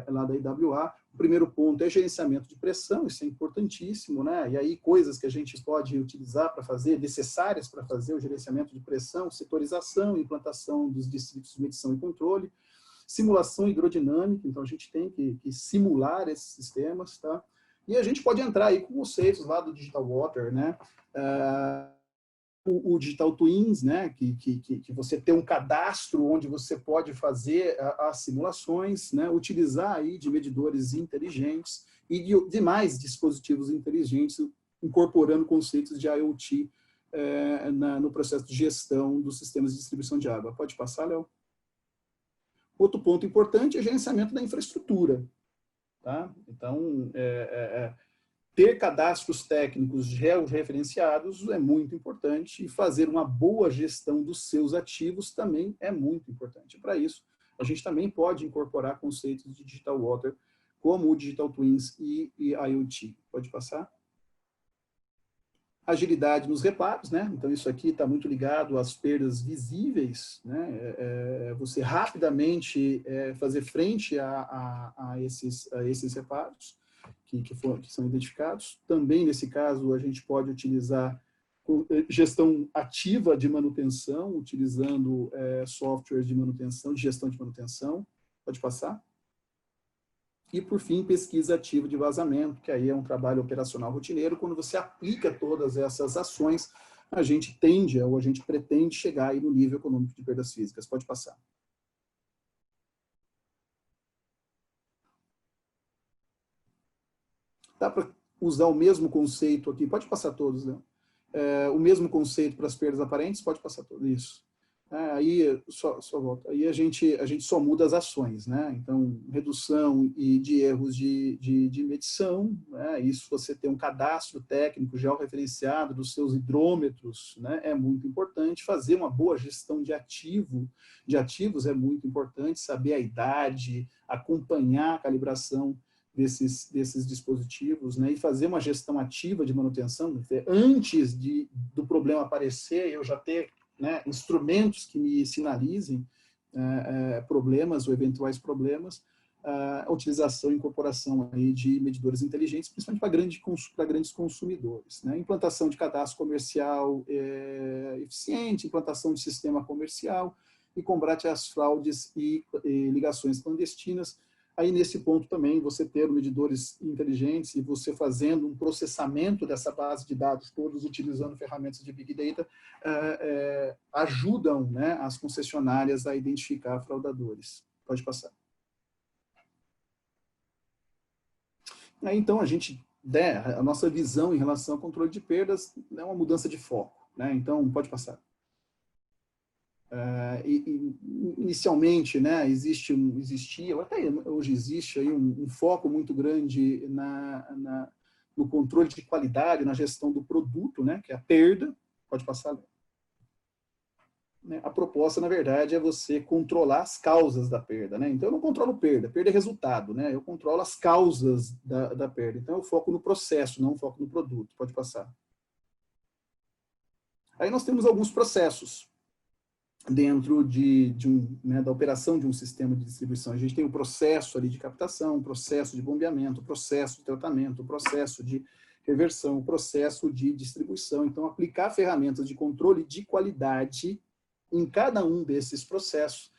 lá da IWA. O primeiro ponto é gerenciamento de pressão, isso é importantíssimo, né? E aí coisas que a gente pode utilizar para fazer, necessárias para fazer o gerenciamento de pressão, setorização, implantação dos distritos de medição e controle, simulação hidrodinâmica, então a gente tem que simular esses sistemas, tá? E a gente pode entrar aí com conceitos lá do Digital Water, né? O Digital Twins, né? Que você tem um cadastro onde você pode fazer as simulações, né? Utilizar aí de medidores inteligentes e de demais dispositivos inteligentes, incorporando conceitos de IoT no processo de gestão dos sistemas de distribuição de água. Pode passar, Léo? Outro ponto importante é gerenciamento da infraestrutura. Tá? Então, ter cadastros técnicos georreferenciados é muito importante e fazer uma boa gestão dos seus ativos também é muito importante. Para isso, a gente também pode incorporar conceitos de Digital Water, como o Digital Twins e IoT. Pode passar? Agilidade nos reparos, né? Então, isso aqui está muito ligado às perdas visíveis, né? Você rapidamente fazer frente a esses reparos que são identificados. Também, nesse caso, a gente pode utilizar gestão ativa de manutenção, utilizando softwares de manutenção, de gestão de manutenção. Pode passar? E, por fim, pesquisa ativa de vazamento, que aí é um trabalho operacional rotineiro. Quando você aplica todas essas ações, a gente tende, ou a gente pretende chegar aí no nível econômico de perdas físicas. Pode passar. Dá para usar o mesmo conceito aqui, pode passar todos, né? O mesmo conceito para as perdas aparentes, pode passar tudo isso. Aí, só volta. Aí a gente só muda as ações, né? Então, redução de erros de medição, né? Isso você ter um cadastro técnico georreferenciado dos seus hidrômetros, né? É muito importante. Fazer uma boa gestão de ativos é muito importante, saber a idade, acompanhar a calibração desses dispositivos, né, e fazer uma gestão ativa de manutenção, antes do problema aparecer, eu já ter, né, instrumentos que me sinalizem problemas ou eventuais problemas, a utilização e incorporação aí de medidores inteligentes, principalmente para grandes consumidores, né, implantação de cadastro comercial eficiente, implantação de sistema comercial e combate às fraudes e ligações clandestinas. Aí, nesse ponto também, você ter medidores inteligentes e você fazendo um processamento dessa base de dados, todos utilizando ferramentas de Big Data, ajudam, né, as concessionárias a identificar fraudadores. Pode passar. Aí, então, a nossa visão em relação ao controle de perdas é uma mudança de foco, né? Então, pode passar. Inicialmente, né, existia, até hoje existe aí um foco muito grande no controle de qualidade, na gestão do produto, né, que é a perda. Pode passar. A proposta, na verdade, é você controlar as causas da perda, né? Então, eu não controlo perda é resultado, né? Eu controlo as causas da perda. Então, eu foco no processo, não foco no produto. Pode passar. Aí nós temos alguns processos dentro da operação de um sistema de distribuição. A gente tem o processo ali de captação, o processo de bombeamento, o processo de tratamento, o processo de reversão, o processo de distribuição. Então, aplicar ferramentas de controle de qualidade em cada um desses processos.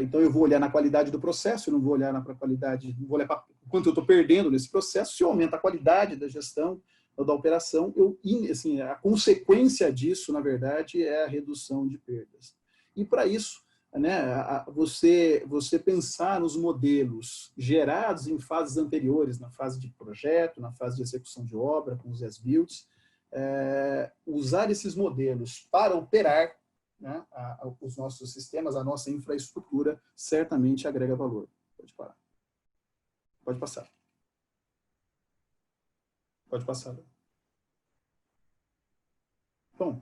Então, eu vou olhar na qualidade do processo, eu não vou olhar na qualidade, não vou olhar para quanto eu estou perdendo nesse processo. Se eu aumento a qualidade da gestão ou da operação, assim, a consequência disso, na verdade, é a redução de perdas. E para isso, né, você pensar nos modelos gerados em fases anteriores, na fase de projeto, na fase de execução de obra, com os as-builts, usar esses modelos para operar, né, os nossos sistemas, a nossa infraestrutura, certamente agrega valor. Pode parar. Pode passar. Pode passar. Bom,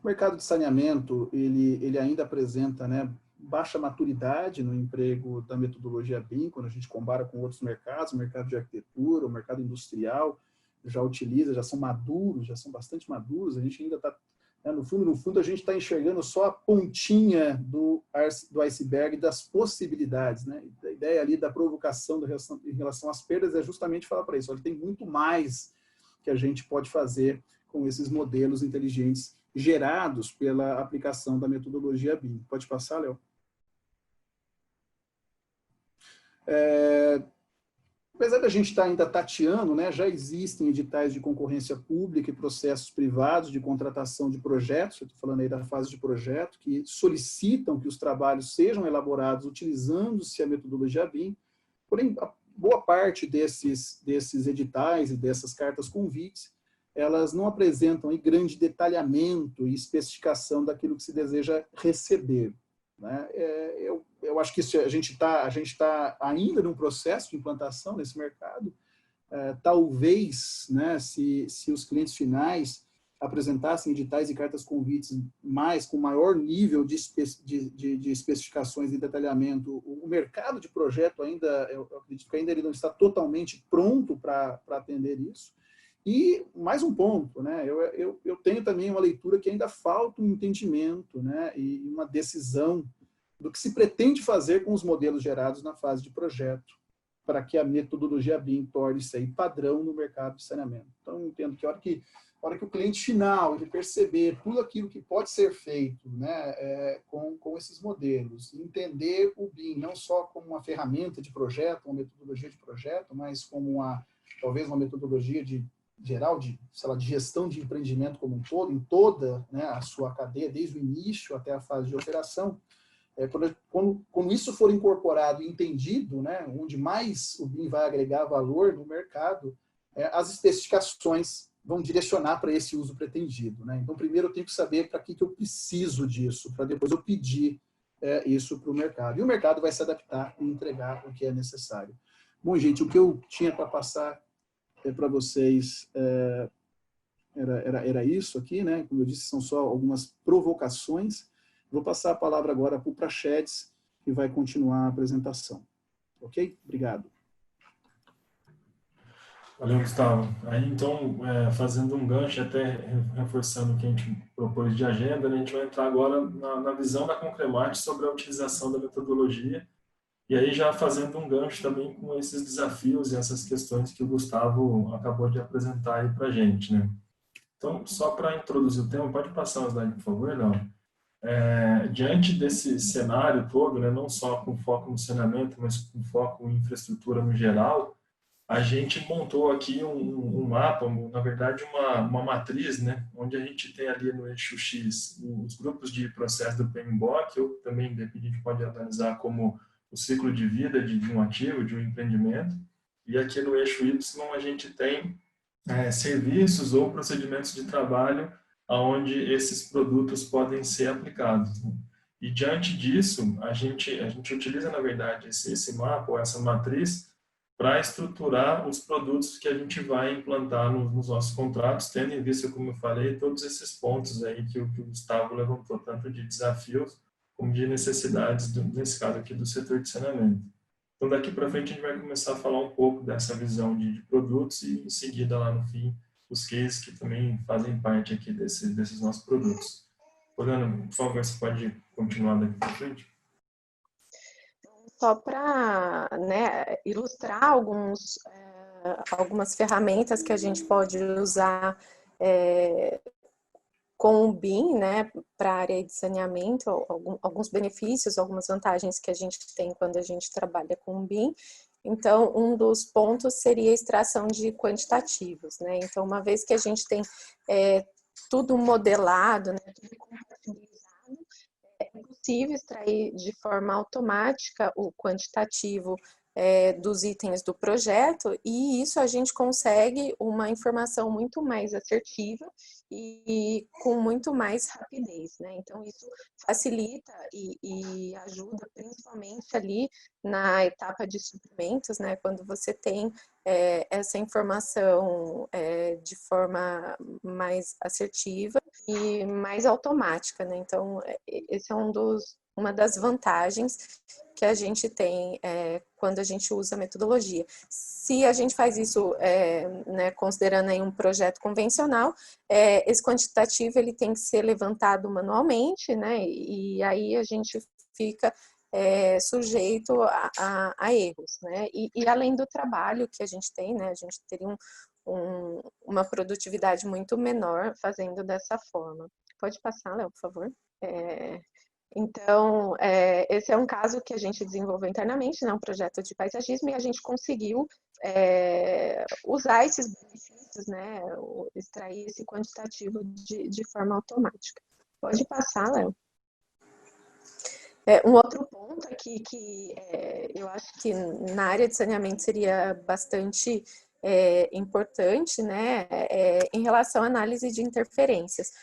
o mercado de saneamento, ele ainda apresenta, né, baixa maturidade no emprego da metodologia BIM, quando a gente compara com outros mercados, o mercado de arquitetura, o mercado industrial, já são maduros, já são bastante maduros, a gente ainda está, né, no fundo, a gente está enxergando só a pontinha do iceberg das possibilidades, né? A ideia ali da provocação em relação às perdas é justamente falar para isso, olha, tem muito mais que a gente pode fazer com esses modelos inteligentes gerados pela aplicação da metodologia BIM. Pode passar, Léo? Apesar da gente estar ainda tateando, né, já existem editais de concorrência pública e processos privados de contratação de projetos, eu estou falando aí da fase de projeto, que solicitam que os trabalhos sejam elaborados utilizando-se a metodologia BIM, porém, a boa parte desses editais e dessas cartas convites, elas não apresentam aí grande detalhamento e especificação daquilo que se deseja receber, né? Eu acho que a gente está ainda num processo de implantação nesse mercado. Talvez, né, se os clientes finais apresentassem editais e cartas convites com maior nível de especificações e detalhamento, o mercado de projeto ainda, eu acredito que ainda ele não está totalmente pronto para atender isso. E mais um ponto, né? Eu tenho também uma leitura que ainda falta um entendimento, né, e uma decisão do que se pretende fazer com os modelos gerados na fase de projeto, para que a metodologia BIM torne-se aí padrão no mercado de saneamento. Então, eu entendo que a hora que o cliente final ele perceber tudo aquilo que pode ser feito, né, com esses modelos, entender o BIM não só como uma ferramenta de projeto, uma metodologia de projeto, mas como talvez uma metodologia geral de gestão de empreendimento como um todo, em toda, né, a sua cadeia, desde o início até a fase de operação, Quando isso for incorporado e entendido, né, onde mais o BIM vai agregar valor no mercado, as especificações vão direcionar para esse uso pretendido, né? Então, primeiro eu tenho que saber para que eu preciso disso, para depois eu pedir isso para o mercado. E o mercado vai se adaptar e entregar o que é necessário. Bom, gente, o que eu tinha para passar para vocês era isso aqui, né? Como eu disse, são só algumas provocações. Vou passar a palavra agora para o Praxedes, que vai continuar a apresentação. Ok? Obrigado. Valeu, Gustavo. Aí, então, fazendo um gancho, até reforçando o que a gente propôs de agenda, né, a gente vai entrar agora na visão da Concremate sobre a utilização da metodologia, e aí já fazendo um gancho também com esses desafios e essas questões que o Gustavo acabou de apresentar aí para a gente, né? Então, só para introduzir o tema, pode passar o slide, por favor, Léo? Diante desse cenário todo, né, não só com foco no saneamento, mas com foco em infraestrutura no geral, a gente montou aqui um mapa, na verdade uma matriz, né, onde a gente tem ali no eixo X os grupos de processo do PMBOK, ou também a gente pode analisar como o ciclo de vida de um ativo, de um empreendimento, e aqui no eixo Y a gente tem serviços ou procedimentos de trabalho onde esses produtos podem ser aplicados, né? E diante disso, a gente utiliza, na verdade, esse mapa ou essa matriz para estruturar os produtos que a gente vai implantar nos nossos contratos, tendo em vista, como eu falei, todos esses pontos aí que o Gustavo levantou, tanto de desafios como de necessidades, nesse caso aqui, do setor de saneamento. Então, daqui para frente, a gente vai começar a falar um pouco dessa visão de produtos e, em seguida, lá no fim, os cases que também fazem parte aqui desses nossos produtos. Poliana, por favor, você pode continuar daqui para frente? Só para, né, ilustrar algumas ferramentas que a gente pode usar com o BIM, né, para a área de saneamento, alguns benefícios, algumas vantagens que a gente tem quando a gente trabalha com o BIM. Então, um dos pontos seria a extração de quantitativos, né? Então, uma vez que a gente tem tudo modelado, né, tudo compatibilizado, é possível extrair de forma automática o quantitativo dos itens do projeto, e isso a gente consegue uma informação muito mais assertiva e com muito mais rapidez, né? Então, isso facilita e ajuda principalmente ali na etapa de suprimentos, né? Quando você tem essa informação de forma mais assertiva e mais automática, né? Então, esse é uma das vantagens que a gente tem quando a gente usa a metodologia. Se a gente faz isso, né, considerando aí um projeto convencional, esse quantitativo ele tem que ser levantado manualmente, né, e aí a gente fica sujeito a erros, né, e além do trabalho que a gente tem, né, a gente teria uma produtividade muito menor fazendo dessa forma. Pode passar, Léo, por favor? Então, esse é um caso que a gente desenvolveu internamente, né, um projeto de paisagismo, e a gente conseguiu usar esses benefícios, né, extrair esse quantitativo de forma automática. Pode passar, Léo. Um outro ponto aqui que eu acho que na área de saneamento seria bastante importante, né, em relação à análise de interferências.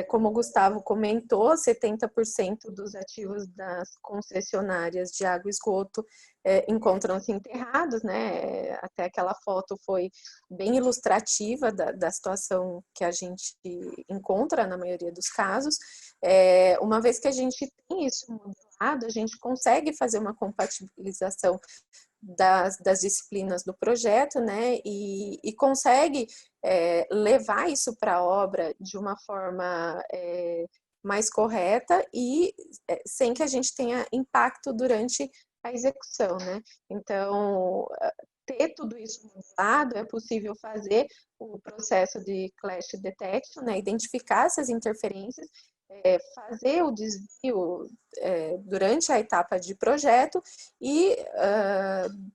Como o Gustavo comentou, 70% dos ativos das concessionárias de água e esgoto encontram-se enterrados, né? Até aquela foto foi bem ilustrativa da situação que a gente encontra na maioria dos casos. Uma vez que a gente tem isso modelado, a gente consegue fazer uma compatibilização das disciplinas do projeto, né, e consegue levar isso para a obra de uma forma mais correta e sem que a gente tenha impacto durante a execução, né. Então, ter tudo isso modelado, é possível fazer o processo de clash detection, né, identificar essas interferências, fazer o desvio durante a etapa de projeto e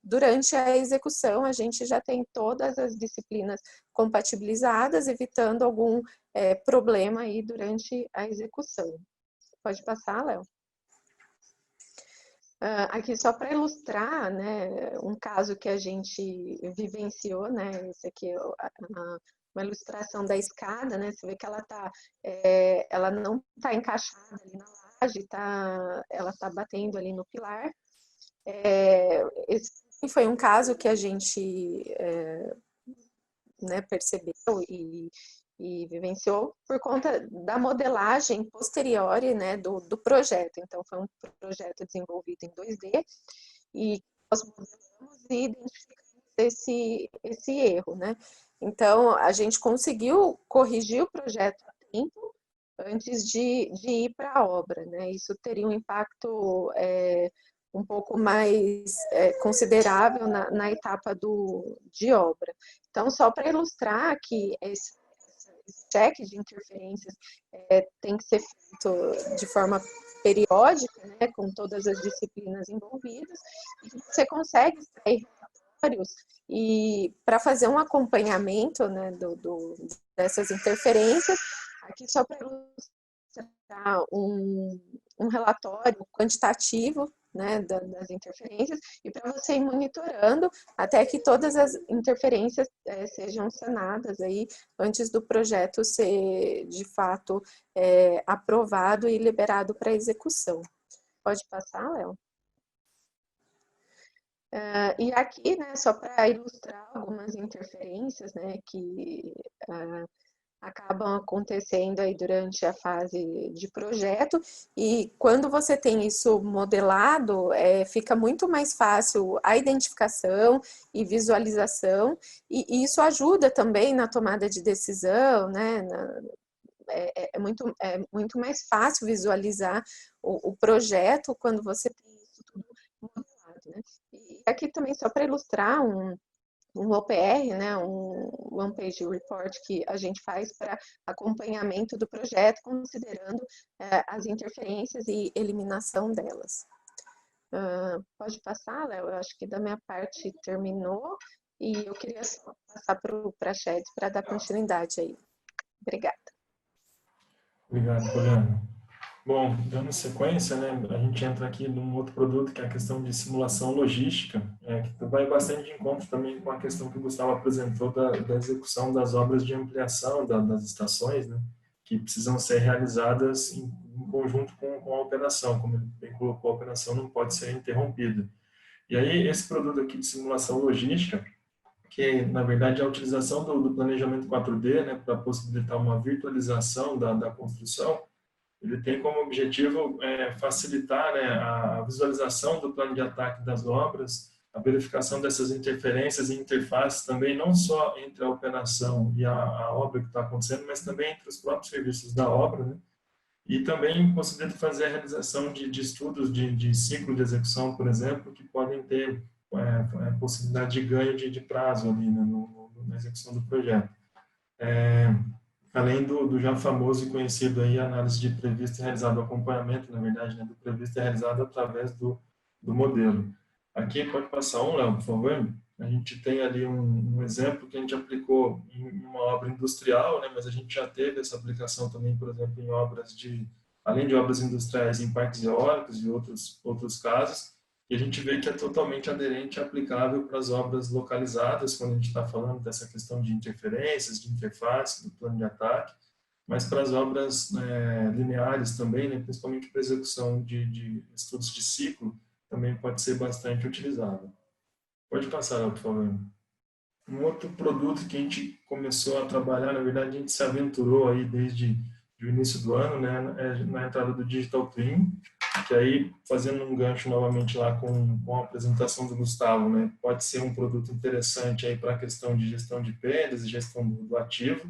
durante a execução a gente já tem todas as disciplinas compatibilizadas, evitando algum problema aí durante a execução. Pode passar, Léo? Aqui só para ilustrar, né, um caso que a gente vivenciou, né, esse aqui é uma ilustração da escada, né, você vê que ela não está encaixada ali na laje, ela está batendo ali no pilar. Esse foi um caso que a gente né, percebeu e vivenciou por conta da modelagem posterior, né, do projeto. Então, foi um projeto desenvolvido em 2D e nós modelamos e identificamos esse erro, né? Então, a gente conseguiu corrigir o projeto a tempo antes de ir para a obra, né? Isso teria um impacto um pouco mais considerável na etapa de obra. Então, só para ilustrar que esse cheque de interferências tem que ser feito de forma periódica, né, com todas as disciplinas envolvidas, e você consegue extrair relatórios e para fazer um acompanhamento, né, dessas interferências, aqui só para ilustrar um relatório quantitativo, né, das interferências, e para você ir monitorando até que todas as interferências sejam sanadas aí antes do projeto ser, de fato, aprovado e liberado para execução. Pode passar, Léo? E aqui, né, só para ilustrar algumas interferências, né, que acabam acontecendo aí durante a fase de projeto, e quando você tem isso modelado, fica muito mais fácil a identificação e visualização, e isso ajuda também na tomada de decisão, né? É muito mais fácil visualizar o projeto quando você tem isso tudo modelado, né? E aqui também, só para ilustrar um OPR, né, um One Page Report que a gente faz para acompanhamento do projeto, considerando as interferências e eliminação delas. Pode passar, Léo? Eu acho que da minha parte terminou e eu queria só passar para o Prached para dar continuidade aí. Obrigada. Obrigado, Poliana. Bom, dando sequência, né, a gente entra aqui num outro produto que é a questão de simulação logística, que vai bastante de encontro também com a questão que o Gustavo apresentou da execução das obras de ampliação das estações, né, que precisam ser realizadas em conjunto com a operação, como ele bem colocou, a operação não pode ser interrompida. E aí, esse produto aqui de simulação logística, que na verdade é a utilização do planejamento 4D, né, para possibilitar uma virtualização da construção, ele tem como objetivo facilitar, né, a visualização do plano de ataque das obras, a verificação dessas interferências e interfaces também, não só entre a operação e a obra que está acontecendo, mas também entre os próprios serviços da obra, né? E também possibilita fazer a realização de estudos de ciclo de execução, por exemplo, que podem ter possibilidade de ganho de prazo ali, né, na execução do projeto. Além do já famoso e conhecido aí, análise de previsto e realizado, acompanhamento, na verdade, né, do previsto e realizado através do modelo. Aqui, pode passar Léo, por favor. A gente tem ali um exemplo que a gente aplicou em uma obra industrial, né, mas a gente já teve essa aplicação também, por exemplo, em obras além de obras industriais, em parques eólicos e outros casos, e a gente vê que é totalmente aderente e aplicável para as obras localizadas, quando a gente está falando dessa questão de interferências, de interface, do plano de ataque, mas para as obras lineares também, né, principalmente para a execução de estudos de ciclo, também pode ser bastante utilizado. Pode passar, por favor. Um outro produto que a gente começou a trabalhar, na verdade, a gente se aventurou aí desde o início do ano, né, na entrada do Digital Twin, que aí, fazendo um gancho novamente lá com a apresentação do Gustavo, né, pode ser um produto interessante aí para a questão de gestão de perdas e gestão do ativo.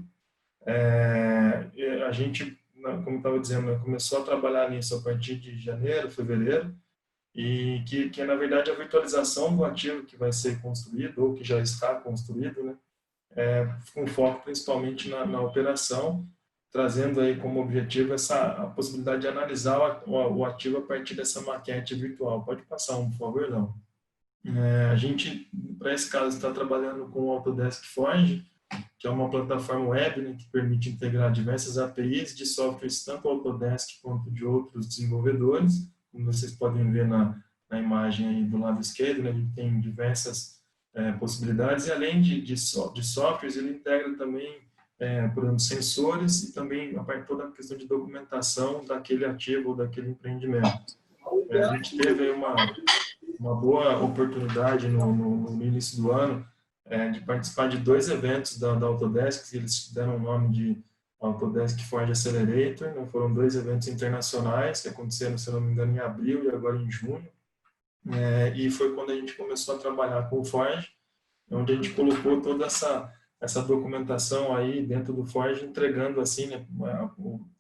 A gente, como estava dizendo, né, começou a trabalhar nisso a partir de janeiro, fevereiro, e que na verdade a virtualização do ativo que vai ser construído ou que já está construído, né, com foco principalmente na operação, trazendo aí como objetivo a possibilidade de analisar o ativo a partir dessa maquete virtual. Pode passar por favor, não? A gente, para esse caso, está trabalhando com o Autodesk Forge, que é uma plataforma web, né, que permite integrar diversas APIs de softwares, tanto Autodesk quanto de outros desenvolvedores, como vocês podem ver na na imagem aí do lado esquerdo, né, a gente tem diversas possibilidades, e além de softwares, ele integra também, por exemplo, sensores e também toda a questão de documentação daquele ativo ou daquele empreendimento. A gente teve aí uma boa oportunidade no início do ano de participar de 2 eventos da Autodesk, que eles deram o nome de Autodesk Forge Accelerator, né? Foram 2 eventos internacionais que aconteceram, se não me engano, em abril e agora em junho. E foi quando a gente começou a trabalhar com o Forge, onde a gente colocou toda essa documentação aí dentro do Forge, entregando assim, né,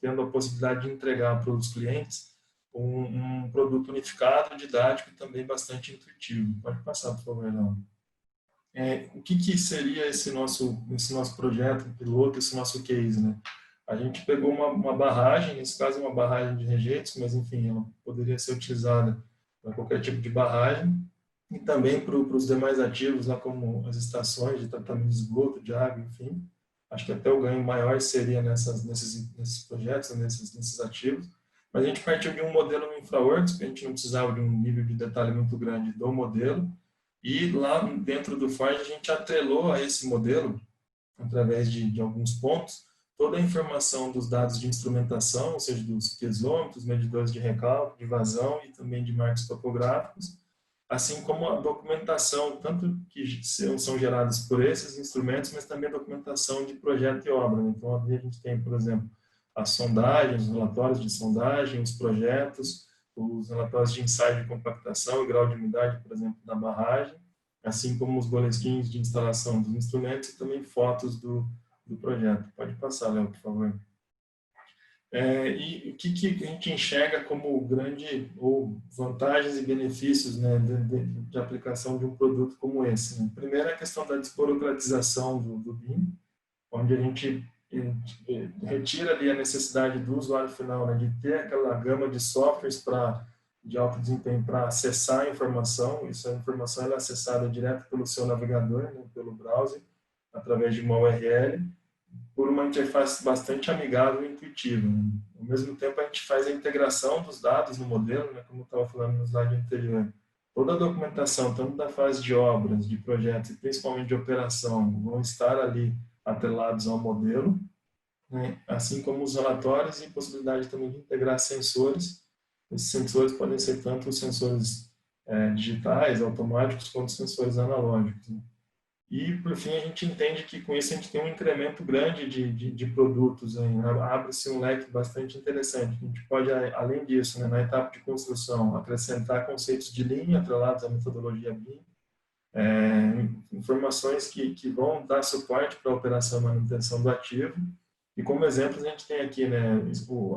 tendo a possibilidade de entregar para os clientes um produto unificado, didático e também bastante intuitivo. Pode passar, por favor, Leandro. O que seria esse nosso projeto piloto, esse nosso case, né? A gente pegou uma barragem, nesse caso uma barragem de rejeitos, mas enfim, ela poderia ser utilizada para qualquer tipo de barragem, e também para os demais ativos, lá como as estações de tratamento de esgoto, de água, enfim. Acho que até o ganho maior seria nesses projetos, nesses ativos. Mas a gente partiu de um modelo no InfraWorks, que a gente não precisava de um nível de detalhe muito grande do modelo, e lá dentro do Forge a gente atrelou a esse modelo, através de alguns pontos, toda a informação dos dados de instrumentação, ou seja, dos piezômetros, medidores de recalque, de vazão e também de marcos topográficos, assim como a documentação, tanto que são geradas por esses instrumentos, mas também a documentação de projeto e obra. Então, ali a gente tem, por exemplo, as sondagens, os relatórios de sondagem, os projetos, os relatórios de ensaio de compactação e grau de umidade, por exemplo, da barragem, assim como os boletins de instalação dos instrumentos e também fotos do projeto. Pode passar, Léo, por favor. E o que a gente enxerga como grande ou vantagens e benefícios, né, de aplicação de um produto como esse, né? Primeiro, a questão da desburocratização do BIM, onde a gente retira ali a necessidade do usuário final, né, de ter aquela gama de softwares de alto desempenho para acessar a informação. A informação ela é acessada direto pelo seu navegador, né, pelo browser, através de uma URL, por uma interface bastante amigável e intuitiva. Né? Ao mesmo tempo, a gente faz a integração dos dados no modelo, né, como eu estava falando no slide anterior. Toda a documentação, tanto da fase de obras, de projetos e principalmente de operação, vão estar ali atrelados ao modelo, né? Assim como os relatórios e possibilidade também de integrar sensores. Esses sensores podem ser tanto os sensores digitais, automáticos, quanto os sensores analógicos. Né? E, por fim, a gente entende que com isso a gente tem um incremento grande de produtos. Abre-se um leque bastante interessante. A gente pode, além disso, né, na etapa de construção, acrescentar conceitos de linha atrelados à metodologia BIM, informações que vão dar suporte para a operação e manutenção do ativo. E como exemplos a gente tem aqui, né,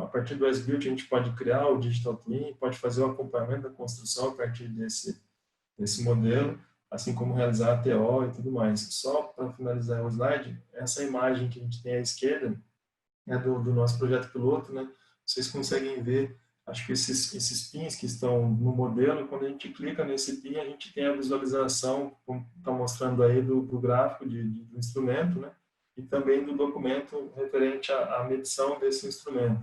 a partir do S-Build a gente pode criar o Digital Twin, pode fazer o acompanhamento da construção a partir desse modelo, assim como realizar a TO e tudo mais. Só para finalizar o slide, essa imagem que a gente tem à esquerda é do nosso projeto piloto, né? Vocês conseguem ver, acho que esses pins que estão no modelo, quando a gente clica nesse pin, a gente tem a visualização, como está mostrando aí, do gráfico do instrumento, né? E também do documento referente à medição desse instrumento.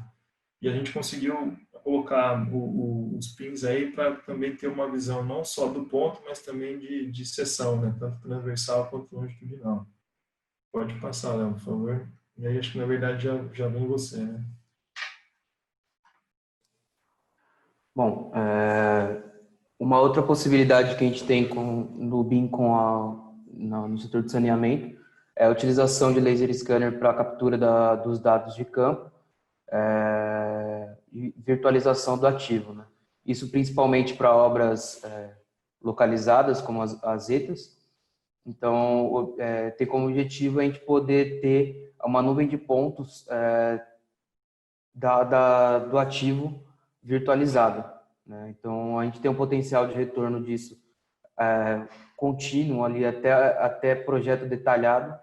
E a gente conseguiu colocar os pins aí para também ter uma visão não só do ponto, mas também de seção, né? Tanto transversal quanto longitudinal. Pode passar, Léo, por favor. E aí acho que na verdade já vem você, né? Bom, uma outra possibilidade que a gente tem no BIM no setor de saneamento é a utilização de laser scanner para a captura dos dados de campo e virtualização do ativo, né? Isso principalmente para obras localizadas, como as ETAs. Então, tem como objetivo a gente poder ter uma nuvem de pontos do ativo virtualizada, né? Então, a gente tem um potencial de retorno disso contínuo ali até projeto detalhado.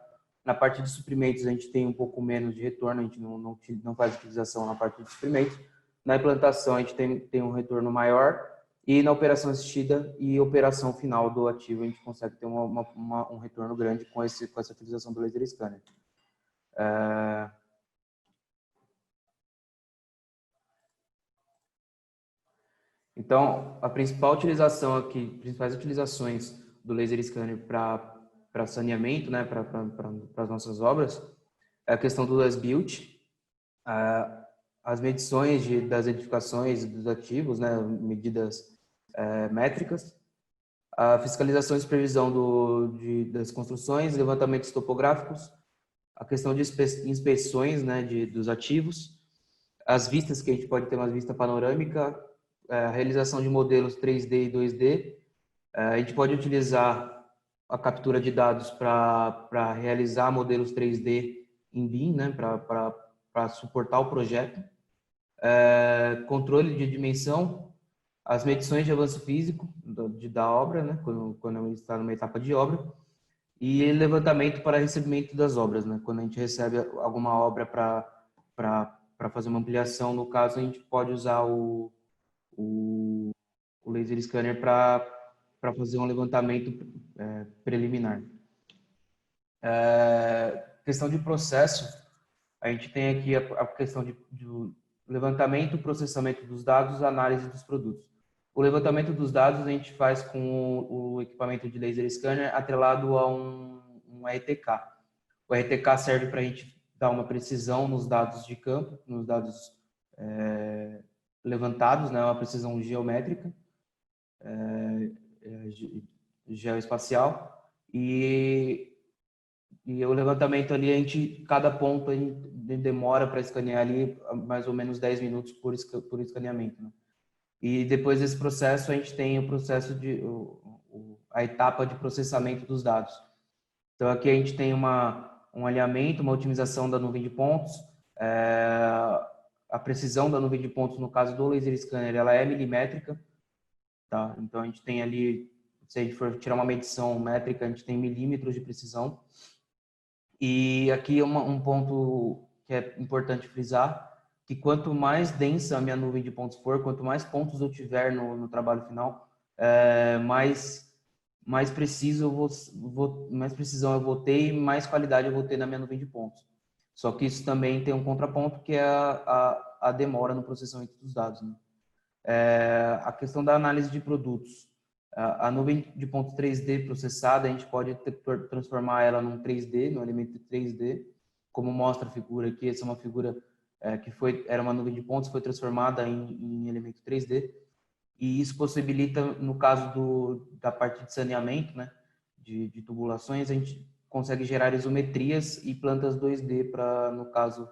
Na parte de suprimentos, a gente tem um pouco menos de retorno, a gente não faz utilização na parte de suprimentos. Na implantação, a gente tem um retorno maior. E na operação assistida e operação final do ativo, a gente consegue ter um retorno grande com essa utilização do laser scanner. Então, a principal utilização aqui, principais utilizações do laser scanner para saneamento, né, para as nossas obras, é a questão do as-built, as medições das edificações dos ativos, né, medidas métricas, a fiscalização e supervisão das construções, levantamentos topográficos, a questão de inspeções, né, dos ativos, as vistas, que a gente pode ter uma vista panorâmica, a realização de modelos 3D e 2D. A gente pode utilizar a captura de dados para realizar modelos 3D em BIM, né, para suportar o projeto. Controle de dimensão, as medições de avanço físico da obra, né, quando está numa etapa de obra, e levantamento para recebimento das obras, né, quando a gente recebe alguma obra para fazer uma ampliação. No caso, a gente pode usar o laser scanner para fazer um levantamento preliminar. Questão de processo, a gente tem aqui a questão de levantamento, processamento dos dados, análise dos produtos. O levantamento dos dados a gente faz com o equipamento de laser scanner atrelado a um RTK. O RTK serve para a gente dar uma precisão nos dados de campo, nos dados levantados, né, uma precisão geométrica, geoespacial, e o levantamento ali, cada ponto a gente demora para escanear ali mais ou menos 10 minutos por escaneamento, né? E depois desse processo a gente tem o processo a etapa de processamento dos dados. Então aqui a gente tem um alinhamento, uma otimização da nuvem de pontos, a precisão da nuvem de pontos no caso do laser scanner, ela é milimétrica, tá? Então a gente tem ali, se a gente for tirar uma medição métrica, a gente tem milímetros de precisão. E aqui um ponto que é importante frisar, que quanto mais densa a minha nuvem de pontos for, quanto mais pontos eu tiver no trabalho final, mais preciso mais precisão eu vou ter e mais qualidade eu vou ter na minha nuvem de pontos. Só que isso também tem um contraponto, que é a demora no processamento dos dados, né? A questão da análise de produtos. A nuvem de pontos 3D processada, a gente pode transformar ela num 3D, num elemento 3D, como mostra a figura aqui. Essa é uma figura que era uma nuvem de pontos, foi transformada em elemento 3D. E isso possibilita, no caso da parte de saneamento, né, de tubulações, a gente consegue gerar isometrias e plantas 2D para, no caso,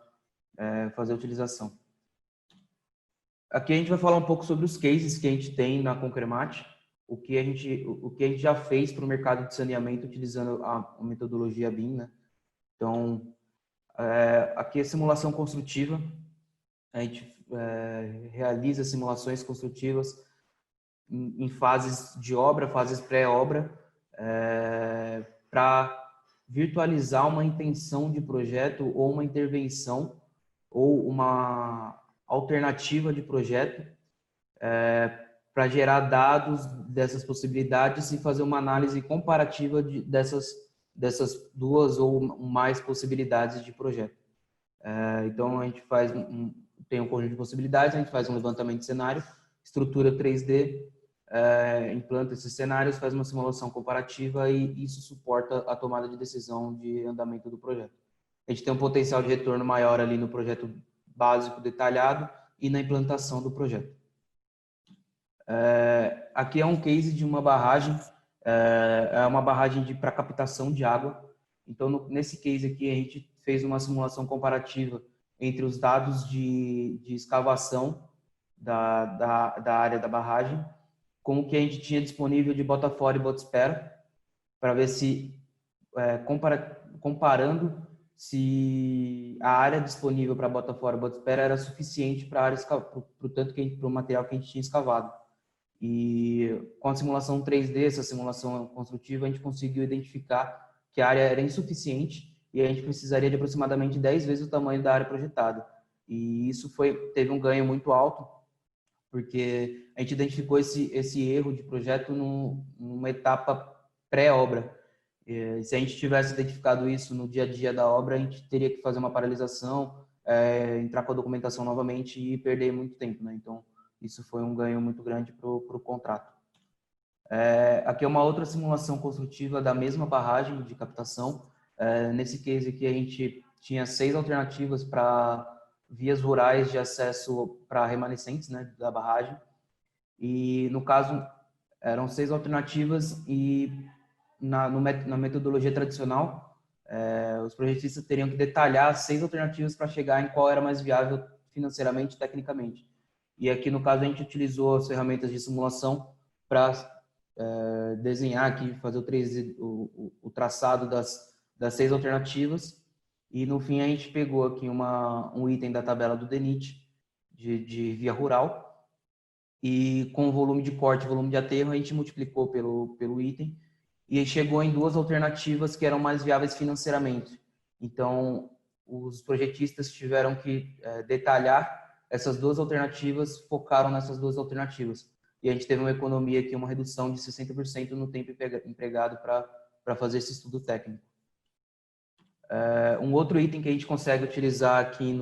fazer a utilização. Aqui a gente vai falar um pouco sobre os cases que a gente tem na Concremat, o que a gente já fez para o mercado de saneamento utilizando a metodologia BIM, né? Então, aqui é simulação construtiva. A gente realiza simulações construtivas em fases de obra, fases pré-obra, para virtualizar uma intenção de projeto ou uma intervenção ou uma alternativa de projeto, para gerar dados dessas possibilidades e fazer uma análise comparativa dessas duas ou mais possibilidades de projeto. Então, a gente tem um conjunto de possibilidades, a gente faz um levantamento de cenário, estrutura 3D, implanta esses cenários, faz uma simulação comparativa e isso suporta a tomada de decisão de andamento do projeto. A gente tem um potencial de retorno maior ali no projeto básico detalhado e na implantação do projeto. Aqui é um case de uma barragem, é uma barragem para captação de água. Então, nesse case aqui, a gente fez uma simulação comparativa entre os dados de escavação da área da barragem com o que a gente tinha disponível de bota fora e bota espera, para ver se, comparando, se a área disponível para bota fora e bota espera era suficiente para o material que a gente tinha escavado. E com a simulação 3D, essa simulação construtiva, a gente conseguiu identificar que a área era insuficiente e a gente precisaria de aproximadamente 10 vezes o tamanho da área projetada. E isso teve um ganho muito alto, porque a gente identificou esse erro de projeto numa etapa pré-obra. Se a gente tivesse identificado isso no dia a dia da obra, a gente teria que fazer uma paralisação, entrar com a documentação novamente e perder muito tempo, né? Então, Isso foi um ganho muito grande para o contrato. Aqui é uma outra simulação construtiva da mesma barragem de captação. Nesse case aqui, a gente tinha 6 alternativas para vias rurais de acesso para remanescentes, né, da barragem. E, no caso, eram 6 alternativas e na metodologia tradicional, os projetistas teriam que detalhar 6 alternativas para chegar em qual era mais viável financeiramente e tecnicamente. E aqui, no caso, a gente utilizou as ferramentas de simulação para desenhar aqui, fazer o traçado das 6 alternativas. E, no fim, a gente pegou aqui um item da tabela do DENIT, de via rural, e com o volume de corte e volume de aterro, a gente multiplicou pelo item e chegou em 2 alternativas que eram mais viáveis financeiramente. Então, os projetistas tiveram que detalhar essas 2 alternativas, focaram nessas 2 alternativas. E a gente teve uma economia aqui, uma redução de 60% no tempo empregado para fazer esse estudo técnico. Um outro item que a gente consegue utilizar aqui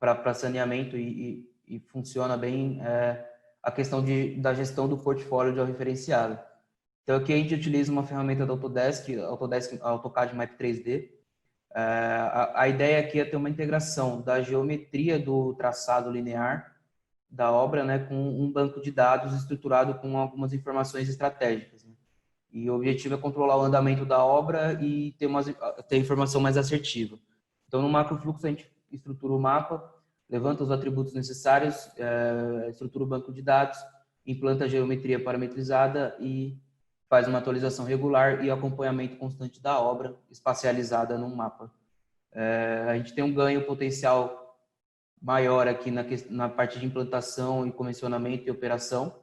para saneamento e funciona bem a questão da gestão do portfólio de referenciado. Então, aqui a gente utiliza uma ferramenta da Autodesk AutoCAD Map 3D. A ideia aqui é ter uma integração da geometria do traçado linear da obra, né, com um banco de dados estruturado com algumas informações estratégicas, né? E o objetivo é controlar o andamento da obra e ter informação mais assertiva. Então, no macrofluxo, a gente estrutura o mapa, levanta os atributos necessários, estrutura o banco de dados, implanta a geometria parametrizada e faz uma atualização regular e acompanhamento constante da obra, espacializada num mapa. A gente tem um ganho potencial maior aqui na parte de implantação e comissionamento e operação.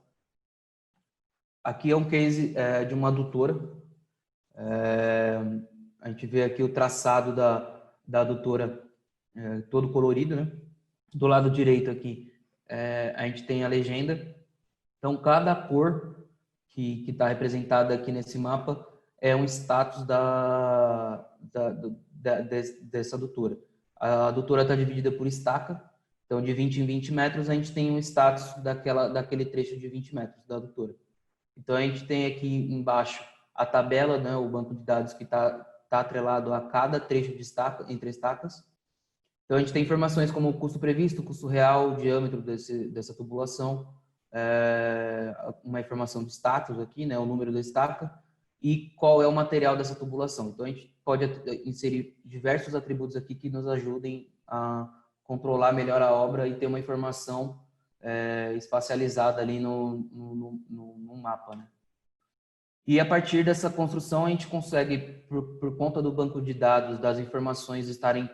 Aqui é um case de uma adutora. A gente vê aqui o traçado da adutora todo colorido, né? Do lado direito aqui, a gente tem a legenda. Então, cada cor que está representada aqui nesse mapa é um status dessa adutora. A adutora está dividida por estaca. Então, de 20 em 20 metros, a gente tem um status daquele trecho de 20 metros da adutora. Então, a gente tem aqui embaixo a tabela, né, o banco de dados que está atrelado a cada trecho de estaca, entre estacas. Então, a gente tem informações como o custo previsto, o custo real, o diâmetro dessa tubulação, uma informação de status aqui, né, o número da estaca, e qual é o material dessa tubulação. Então, a gente pode inserir diversos atributos aqui que nos ajudem a controlar melhor a obra e ter uma informação espacializada ali no mapa, né? E a partir dessa construção, a gente consegue, por conta do banco de dados, das informações estarem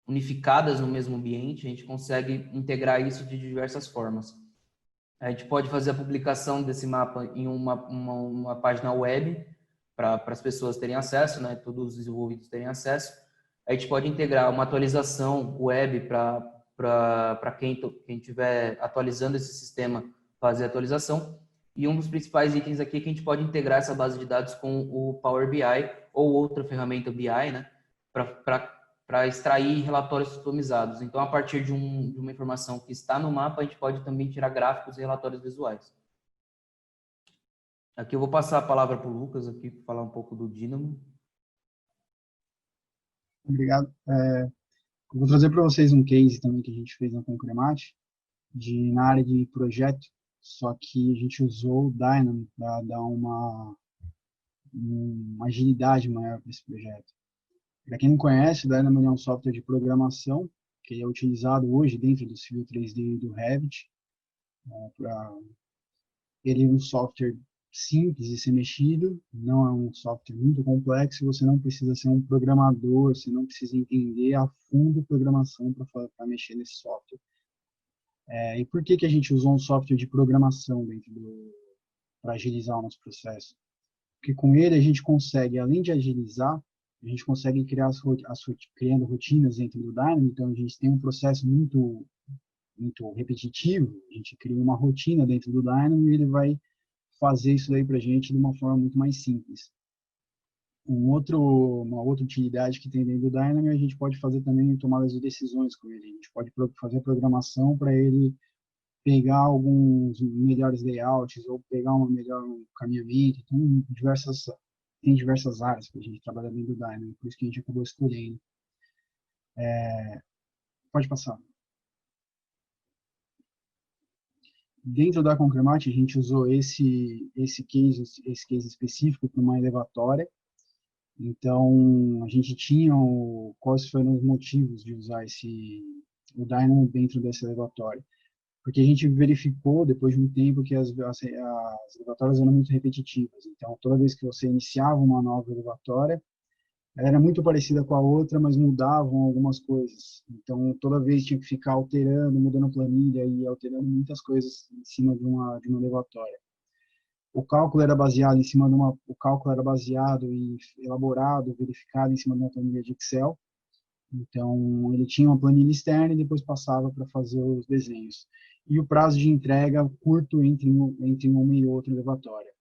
unificadas no mesmo ambiente, a gente consegue integrar isso de diversas formas. A gente pode fazer a publicação desse mapa em uma página web para as pessoas terem acesso, né? Todos os desenvolvidos terem acesso. A gente pode integrar uma atualização web para quem estiver atualizando esse sistema fazer a atualização. E um dos principais itens aqui é que a gente pode integrar essa base de dados com o Power BI ou outra ferramenta BI, né? Para extrair relatórios customizados. Então, a partir de uma informação que está no mapa, a gente pode também tirar gráficos e relatórios visuais. Aqui eu vou passar a palavra para o Lucas aqui para falar um pouco do Dynamo. Obrigado. Eu vou trazer para vocês um case também que a gente fez na Concremate, na área de projeto, só que a gente usou o Dynamo para dar uma agilidade maior para esse projeto. Para quem não conhece, o Dynamo é um software de programação que é utilizado hoje dentro do Civil 3D e do Revit. Ele é um software simples de ser mexido, não é um software muito complexo, você não precisa ser um programador, você não precisa entender a fundo programação para mexer nesse software. E por que a gente usou um software de programação para agilizar o nosso processo? Porque com ele a gente consegue, além de agilizar, a gente consegue criar criando rotinas dentro do Dynamo. Então a gente tem um processo muito repetitivo, a gente cria uma rotina dentro do Dynamo e ele vai fazer isso daí para a gente de uma forma muito mais simples. Uma outra utilidade que tem dentro do Dynamo, a gente pode fazer também tomadas de decisões com ele. A gente pode fazer programação para ele pegar alguns melhores layouts ou pegar um melhor caminhamento. Então, tem diversas áreas que a gente trabalha dentro do Dynamo, por isso que a gente acabou escolhendo. Pode passar. Dentro da Concremat, a gente usou esse case específico para uma elevatória. Então, a gente tinha quais foram os motivos de usar o Dynamo dentro dessa elevatória. Porque a gente verificou, depois de um tempo, que as elevatórias eram muito repetitivas. Então, toda vez que você iniciava uma nova elevatória, ela era muito parecida com a outra, mas mudavam algumas coisas. Então, toda vez tinha que ficar alterando, mudando a planilha e alterando muitas coisas em cima de uma elevatória. O cálculo era baseado e elaborado, verificado em cima de uma planilha de Excel. Então, ele tinha uma planilha externa e depois passava para fazer os desenhos. E o prazo de entrega curto entre uma e outra elevatória.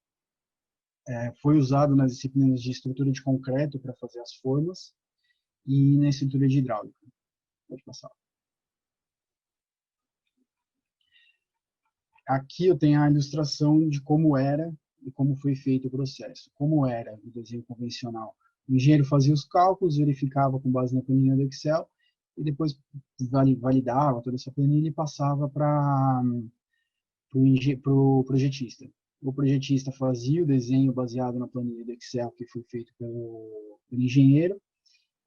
Foi usado nas disciplinas de estrutura de concreto para fazer as formas e na estrutura de hidráulica. Pode passar. Aqui eu tenho a ilustração de como era e como foi feito o processo. Como era o desenho convencional. O engenheiro fazia os cálculos, verificava com base na planilha do Excel e depois validava toda essa planilha e passava para o projetista. O projetista fazia o desenho baseado na planilha do Excel que foi feito pelo engenheiro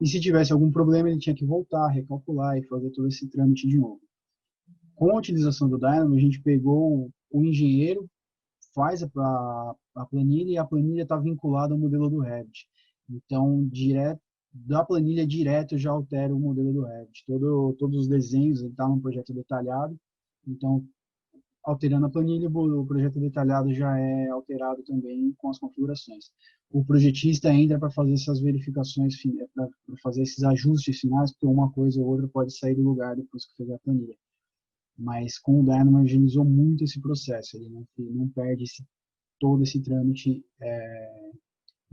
e se tivesse algum problema ele tinha que voltar, recalcular e fazer todo esse trâmite de novo. Com a utilização do Dynamo, a gente pegou o engenheiro, faz a planilha e a planilha está vinculada ao modelo do Revit. Então, da planilha direto já altera o modelo do Revit. Todos os desenhos estão no projeto detalhado. Então, alterando a planilha, o projeto detalhado já é alterado também com as configurações. O projetista entra para fazer essas verificações, para fazer esses ajustes finais, porque uma coisa ou outra pode sair do lugar depois que fizer a planilha. Mas com o Dynamo agilizou muito esse processo. Ele não perde todo esse trâmite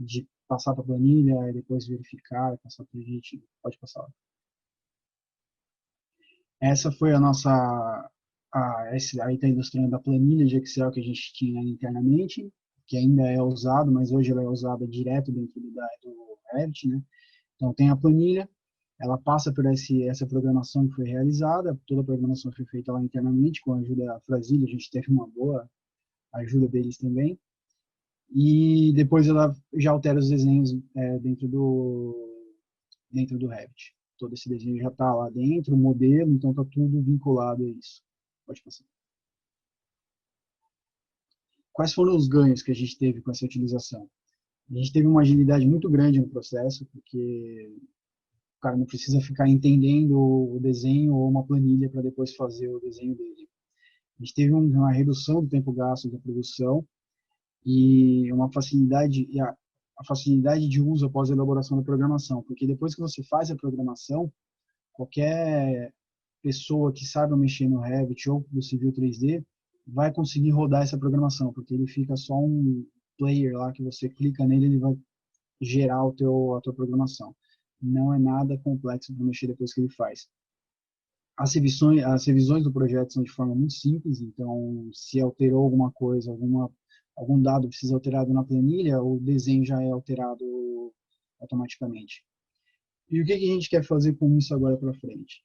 de passar para a planilha e depois verificar, passar para o objetivo. Pode passar. Essa foi a nossa... aí está ilustrando a planilha de Excel que a gente tinha internamente, que ainda é usado, mas hoje ela é usada direto dentro do Revit, né? Então tem a planilha, ela passa por essa programação que foi realizada, toda a programação foi feita lá internamente, com a ajuda da Frasília, a gente teve uma boa ajuda deles também. E depois ela já altera os desenhos dentro do Revit. Todo esse desenho já está lá dentro, o modelo, então está tudo vinculado a isso. Pode passar. Quais foram os ganhos que a gente teve com essa utilização? A gente teve uma agilidade muito grande no processo, porque o cara não precisa ficar entendendo o desenho ou uma planilha para depois fazer o desenho dele. A gente teve uma redução do tempo gasto da produção e uma facilidade, a facilidade de uso após a elaboração da programação, porque depois que você faz a programação, qualquer pessoa que saiba mexer no Revit ou no Civil 3D vai conseguir rodar essa programação, porque ele fica só um player lá que você clica nele, ele vai gerar a tua programação. Não é nada complexo para mexer depois que ele faz. As revisões do projeto são de forma muito simples, então se alterou alguma coisa, algum dado precisa ser alterado na planilha, o desenho já é alterado automaticamente. E o que a gente quer fazer com isso agora para frente?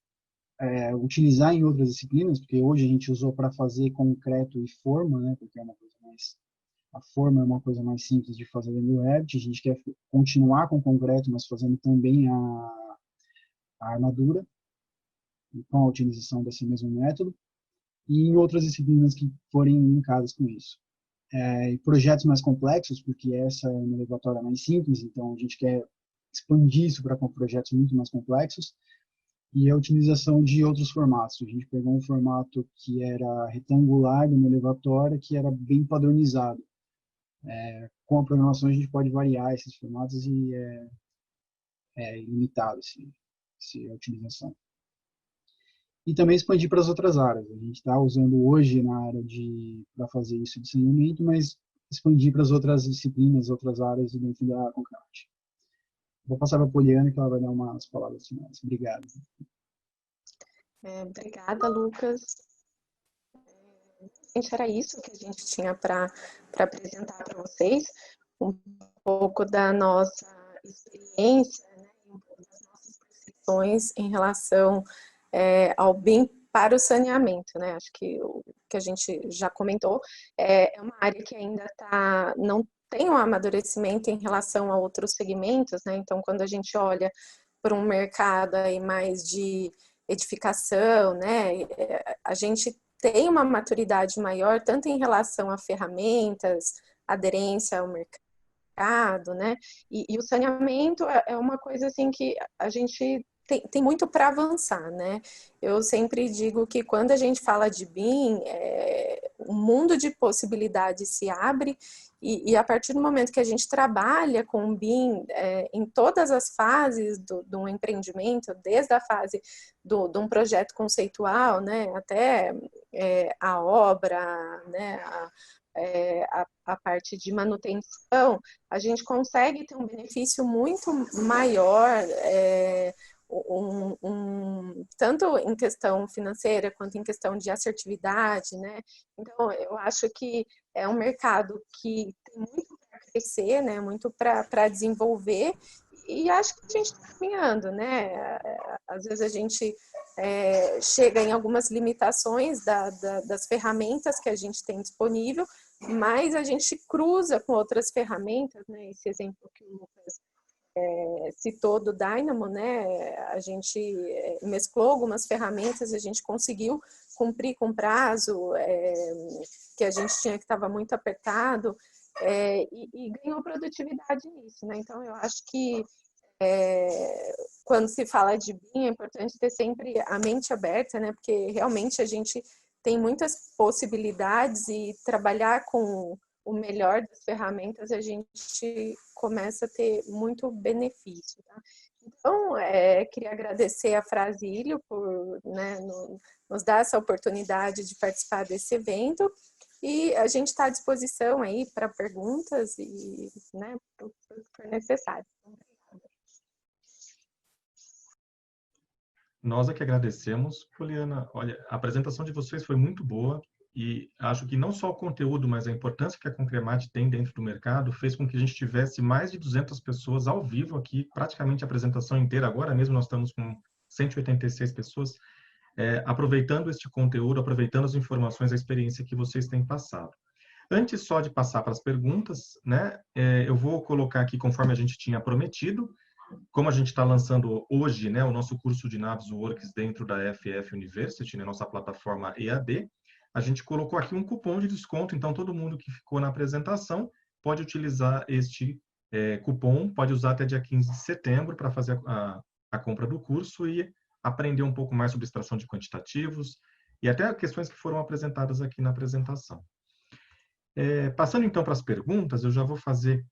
Utilizar em outras disciplinas, porque hoje a gente usou para fazer concreto e forma, né, porque a forma é uma coisa mais simples de fazer dentro do Revit, a gente quer continuar com o concreto, mas fazendo também a armadura, com a utilização desse mesmo método, e em outras disciplinas que forem linkadas com isso. Projetos mais complexos, porque essa é uma elevatória mais simples, então a gente quer expandir isso para projetos muito mais complexos, e a utilização de outros formatos. A gente pegou um formato que era retangular de uma elevatória, que era bem padronizado. Com a programação a gente pode variar esses formatos e é ilimitado essa utilização. E também expandir para as outras áreas. A gente está usando hoje na área para fazer isso de saneamento, mas expandir para as outras disciplinas, outras áreas dentro da Concremat. Vou passar para a Poliana, que ela vai dar umas palavras finais. Obrigado. Obrigada, Lucas. Gente, era isso que a gente tinha para apresentar para vocês, um pouco da nossa experiência, né, um pouco das nossas percepções em relação ao BIM para o saneamento, né? Acho que o que a gente já comentou é uma área que ainda não tem um amadurecimento em relação a outros segmentos, né? Então, quando a gente olha para um mercado aí mais de edificação, né? A gente tem uma maturidade maior, tanto em relação a ferramentas, aderência ao mercado, né? E o saneamento é uma coisa assim que a gente tem muito para avançar, né? Eu sempre digo que quando a gente fala de BIM, um mundo de possibilidades se abre e a partir do momento que a gente trabalha com BIM em todas as fases de um empreendimento, desde a fase de um projeto conceitual, né, até a obra, né, a parte de manutenção, a gente consegue ter um benefício muito maior, tanto em questão financeira quanto em questão de assertividade, né? Então, eu acho que é um mercado que tem muito para crescer, né? Muito para desenvolver, e acho que a gente está caminhando, né? Às vezes a gente chega em algumas limitações das ferramentas que a gente tem disponível, mas a gente cruza com outras ferramentas, né? Esse exemplo que o Lucas citou do Dynamo, né? A gente mesclou algumas ferramentas, a gente conseguiu cumprir com prazo que a gente tinha, que estava muito apertado, e ganhou produtividade nisso, né? Então, eu acho que quando se fala de BIM, é importante ter sempre a mente aberta, né? Porque realmente a gente tem muitas possibilidades e trabalhar com o melhor das ferramentas, a gente começa a ter muito benefício, tá? Então, queria agradecer a Frasílio por, né, nos dar essa oportunidade de participar desse evento, e a gente está à disposição aí para perguntas e, né, o que for necessário. Nós é que agradecemos, Poliana. Olha, a apresentação de vocês foi muito boa e acho que não só o conteúdo, mas a importância que a Concremat tem dentro do mercado fez com que a gente tivesse mais de 200 pessoas ao vivo aqui, praticamente a apresentação inteira. Agora mesmo nós estamos com 186 pessoas aproveitando este conteúdo, aproveitando as informações, a experiência que vocês têm passado. Antes só de passar para as perguntas, né, eu vou colocar aqui, conforme a gente tinha prometido, como a gente está lançando hoje, né, o nosso curso de Navisworks dentro da FF University, né, nossa plataforma EAD, a gente colocou aqui um cupom de desconto, então todo mundo que ficou na apresentação pode utilizar este cupom, pode usar até dia 15 de setembro para fazer a compra do curso e aprender um pouco mais sobre extração de quantitativos e até questões que foram apresentadas aqui na apresentação. Passando então para as perguntas, eu já vou fazer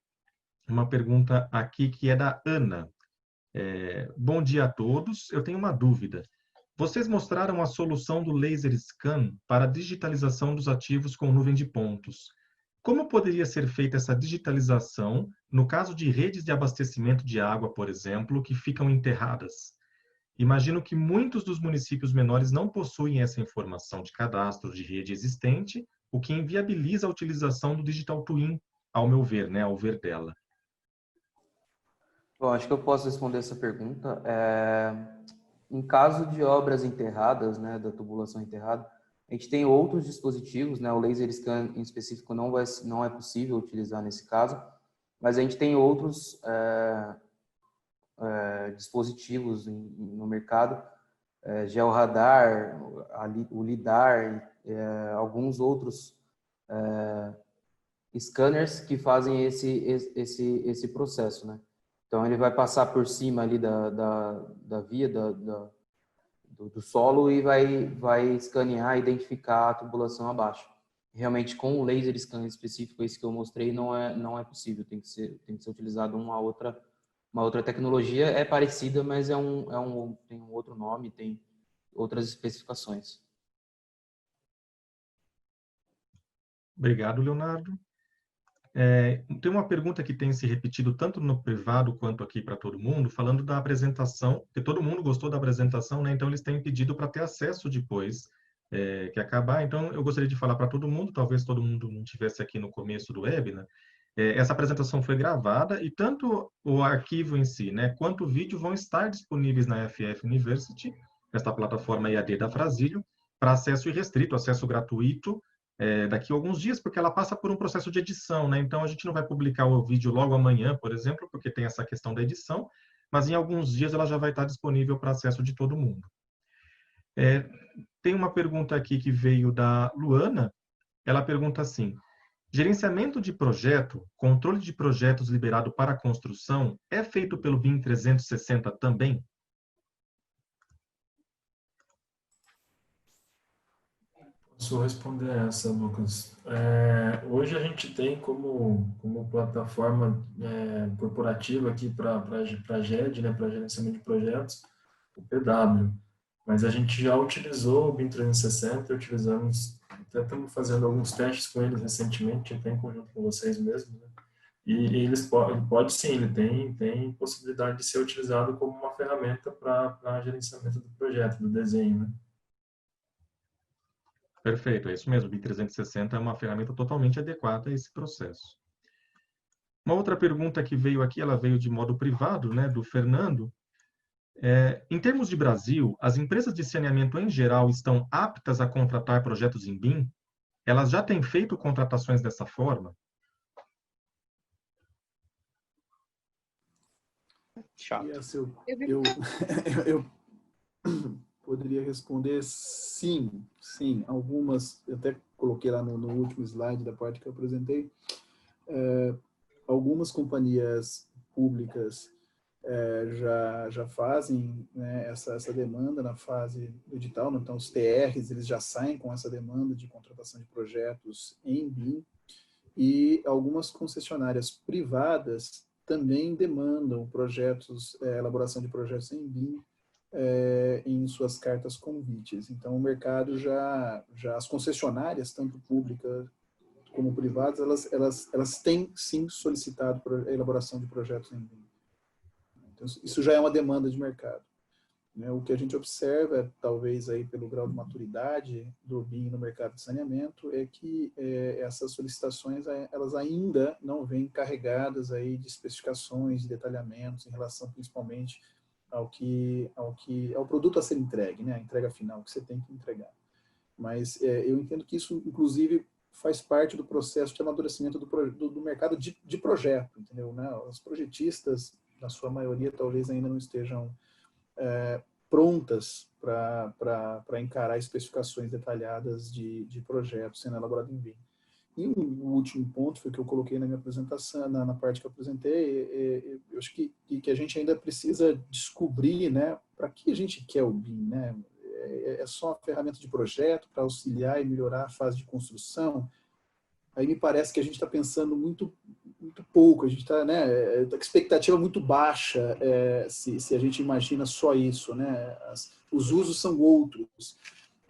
uma pergunta aqui que é da Ana. Bom dia a todos. Eu tenho uma dúvida. Vocês mostraram a solução do Laser Scan para a digitalização dos ativos com nuvem de pontos. Como poderia ser feita essa digitalização no caso de redes de abastecimento de água, por exemplo, que ficam enterradas? Imagino que muitos dos municípios menores não possuem essa informação de cadastro de rede existente, o que inviabiliza a utilização do Digital Twin, ao meu ver, né, ao ver dela. Bom, acho que eu posso responder essa pergunta. Em caso de obras enterradas, né, da tubulação enterrada, a gente tem outros dispositivos, né, o laser scan em específico não é possível utilizar nesse caso, mas a gente tem outros dispositivos no mercado, georradar, o lidar, alguns outros scanners que fazem esse processo, né? Então, ele vai passar por cima ali da via, do solo e vai escanear, identificar a tubulação abaixo. Realmente, com o laser scan específico, esse que eu mostrei, não é possível. Tem que ser utilizado uma outra tecnologia. É parecida, mas tem um outro nome, tem outras especificações. Obrigado, Leonardo. Tem uma pergunta que tem se repetido tanto no privado quanto aqui para todo mundo, falando da apresentação, que todo mundo gostou da apresentação, né? Então eles têm pedido para ter acesso depois que acabar. Então eu gostaria de falar para todo mundo, talvez todo mundo não estivesse aqui no começo do webinar, essa apresentação foi gravada e tanto o arquivo em si, né, quanto o vídeo vão estar disponíveis na FF University, esta plataforma EAD da Frazilio, para acesso irrestrito, acesso gratuito, daqui a alguns dias, porque ela passa por um processo de edição, né? Então a gente não vai publicar o vídeo logo amanhã, por exemplo, porque tem essa questão da edição, mas em alguns dias ela já vai estar disponível para acesso de todo mundo. Tem uma pergunta aqui que veio da Luana, ela pergunta assim: gerenciamento de projeto, controle de projetos liberado para construção é feito pelo BIM 360 também? Posso responder essa, Lucas. Hoje a gente tem como plataforma corporativa aqui para a GED, né, para gerenciamento de projetos, o PW. Mas a gente já utilizou o BIM 360, até estamos fazendo alguns testes com eles recentemente, até em conjunto com vocês mesmos, né? E ele pode sim, ele tem possibilidade de ser utilizado como uma ferramenta para gerenciamento do projeto, do desenho, né? Perfeito, é isso mesmo. O BIM 360 é uma ferramenta totalmente adequada a esse processo. Uma outra pergunta que veio aqui, ela veio de modo privado, né, do Fernando. Em termos de Brasil, as empresas de saneamento em geral estão aptas a contratar projetos em BIM? Elas já têm feito contratações dessa forma? Chato. Eu poderia responder sim. Algumas, eu até coloquei lá no último slide da parte que eu apresentei, algumas companhias públicas já fazem, né, essa demanda na fase do edital, então os TRs eles já saem com essa demanda de contratação de projetos em BIM, e algumas concessionárias privadas também demandam elaboração de projetos em BIM em suas cartas convites. Então o mercado as concessionárias, tanto públicas como privadas, elas têm sim solicitado a elaboração de projetos em BIM. Então, isso já é uma demanda de mercado. O que a gente observa, talvez aí pelo grau de maturidade do BIM no mercado de saneamento, é que essas solicitações elas ainda não vêm carregadas aí de especificações, de detalhamentos em relação principalmente ao produto a ser entregue, né? A entrega final que você tem que entregar. Mas eu entendo que isso, inclusive, faz parte do processo de amadurecimento do mercado de projeto, entendeu? Né? Os projetistas, na sua maioria, talvez ainda não estejam prontas para encarar especificações detalhadas de projetos sendo elaborados em BIM. E o último ponto foi o que eu coloquei na minha apresentação, na parte que eu apresentei, eu acho que a gente ainda precisa descobrir, né, para que a gente quer o BIM, né? É só uma ferramenta de projeto para auxiliar e melhorar a fase de construção? Aí me parece que a gente está pensando muito pouco, a gente está, né, com expectativa muito baixa, se a gente imagina só isso, né? Os usos são outros.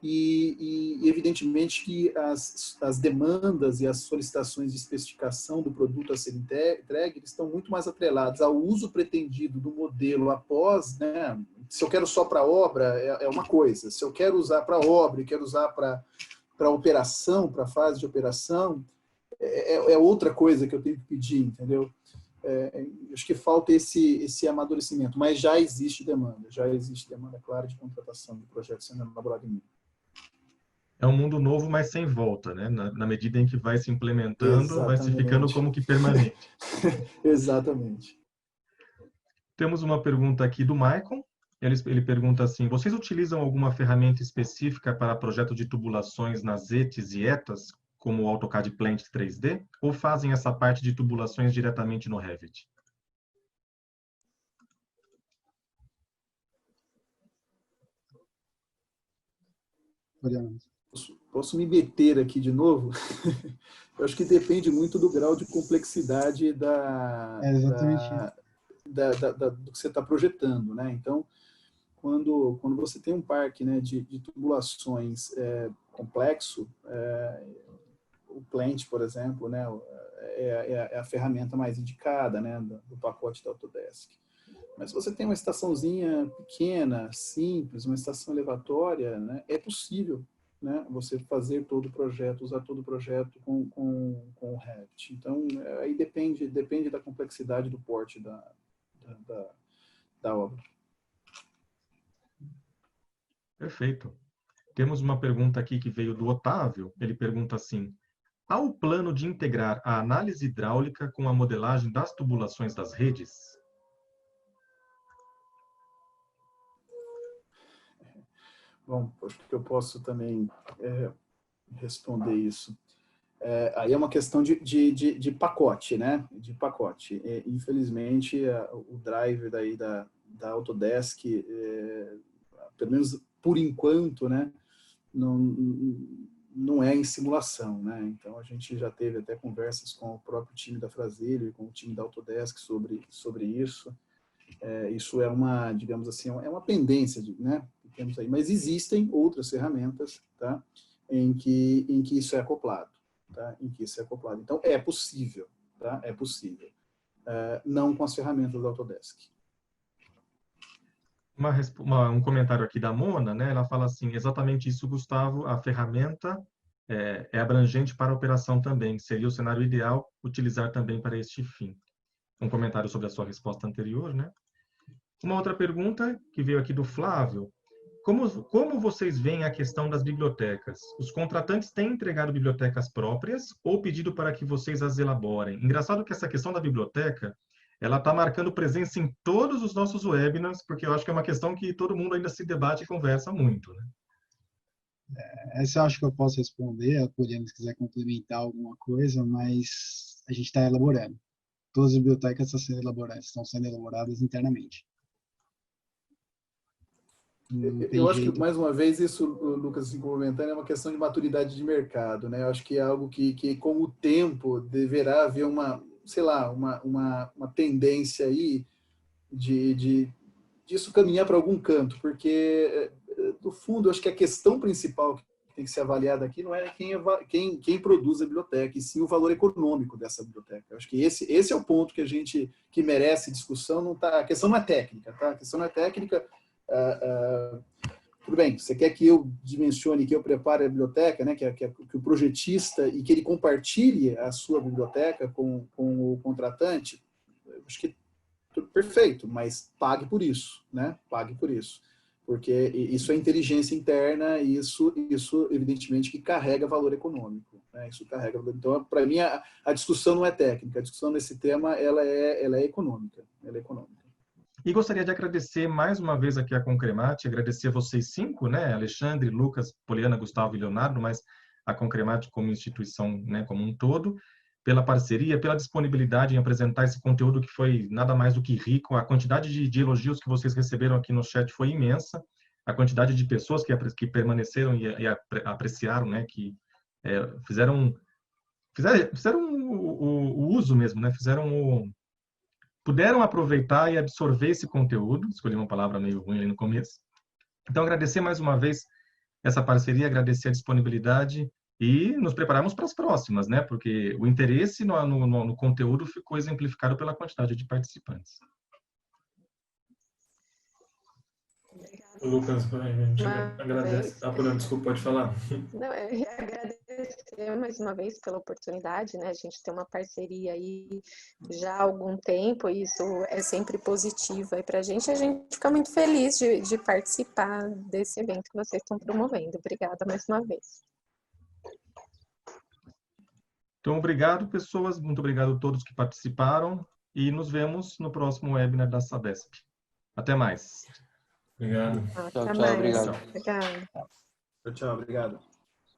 E evidentemente que as demandas e as solicitações de especificação do produto a ser entregue estão muito mais atreladas ao uso pretendido do modelo após, né? Se eu quero só para obra, é uma coisa. Se eu quero usar para obra e quero usar para operação, para a fase de operação, é outra coisa que eu tenho que pedir, entendeu? Acho que falta esse amadurecimento, mas já existe demanda clara de contratação de projetos sendo elaborados em BIM. É um mundo novo, mas sem volta, né? Na medida em que vai se implementando, vai se Exatamente. ficando como que permanente. Exatamente. Temos uma pergunta aqui do Maicon. Ele pergunta assim: vocês utilizam alguma ferramenta específica para projeto de tubulações nas ETs e ETAs, como o AutoCAD Plant 3D, ou fazem essa parte de tubulações diretamente no Revit? Posso me meter aqui de novo? Eu acho que depende muito do grau de complexidade do que você está projetando, né? Então, quando você tem um parque, né, de tubulações complexo, o Plant, por exemplo, né, é a ferramenta mais indicada, né, do pacote da Autodesk. Mas se você tem uma estaçãozinha pequena, simples, uma estação elevatória, né, é possível, né, você fazer todo o projeto, usar todo o projeto com o Revit. Então, aí depende da complexidade do porte da obra. Perfeito. Temos uma pergunta aqui que veio do Otávio. Ele pergunta assim: há o plano de integrar a análise hidráulica com a modelagem das tubulações das redes? Bom, acho que eu posso também responder isso. Aí é uma questão de pacote, né? De pacote. Infelizmente, o drive daí da Autodesk, pelo menos por enquanto, né? Não é em simulação, né? Então, a gente já teve até conversas com o próprio time da Frazilio e com o time da Autodesk sobre isso. Isso é uma, digamos assim, é uma pendência, né? Que temos aí. Mas existem outras ferramentas, tá? Em que isso é acoplado, tá? Em que isso é acoplado. Então, é possível, tá? É possível. Não com as ferramentas da Autodesk. Um comentário aqui da Mona, né? Ela fala assim: exatamente isso, Gustavo, a ferramenta é abrangente para a operação também. Seria o cenário ideal utilizar também para este fim. Um comentário sobre a sua resposta anterior, né? Uma outra pergunta que veio aqui do Flávio: como vocês veem a questão das bibliotecas? Os contratantes têm entregado bibliotecas próprias ou pedido para que vocês as elaborem? Engraçado que essa questão da biblioteca, ela está marcando presença em todos os nossos webinars, porque eu acho que é uma questão que todo mundo ainda se debate e conversa muito, né? Essa eu acho que eu posso responder, a Poliana, se quiser complementar alguma coisa, mas a gente está elaborando. Todas as bibliotecas estão sendo elaboradas internamente. Eu acho que, mais uma vez, isso, Lucas, assim, complementando, é uma questão de maturidade de mercado, né? Eu acho que é algo que com o tempo, deverá haver uma tendência aí disso caminhar para algum canto, porque, no fundo, eu acho que a questão principal que tem que ser avaliada aqui não é quem produz a biblioteca, e sim o valor econômico dessa biblioteca. Eu acho que esse é o ponto que merece discussão. Não tá, a questão não é técnica, tá? A questão não é técnica. Tudo bem, você quer que eu dimensione, que eu prepare a biblioteca, né, que o projetista, e que ele compartilhe a sua biblioteca com o contratante? Eu acho que tudo perfeito, mas pague por isso, né? Pague por isso. Porque isso é inteligência interna, e isso evidentemente que carrega valor econômico, né? Isso carrega valor. Então, para mim, a discussão não é técnica, a discussão nesse tema ela é econômica, ela é econômica. E gostaria de agradecer mais uma vez aqui a Concremate, agradecer a vocês 5, né? Alexandre, Lucas, Poliana, Gustavo e Leonardo, mas a Concremate como instituição, né, como um todo, pela parceria, pela disponibilidade em apresentar esse conteúdo que foi nada mais do que rico. A quantidade de elogios que vocês receberam aqui no chat foi imensa. A quantidade de pessoas que permaneceram e apreciaram, né, que fizeram o uso mesmo, né? Puderam aproveitar e absorver esse conteúdo. Escolhi uma palavra meio ruim ali no começo. Então, agradecer mais uma vez essa parceria, agradecer a disponibilidade e nos prepararmos para as próximas, né? Porque o interesse no conteúdo ficou exemplificado pela quantidade de participantes. Lucas, agradece. Desculpa, pode falar. Não, agradecer mais uma vez pela oportunidade, né? A gente tem uma parceria aí já há algum tempo, e isso é sempre positivo aí para a gente fica muito feliz de participar desse evento que vocês estão promovendo. Obrigada mais uma vez. Então, obrigado, pessoas. Muito obrigado a todos que participaram e nos vemos no próximo webinar da Sabesp. Até mais. Obrigado. Até mais. Obrigado. Obrigada. Tchau, obrigado.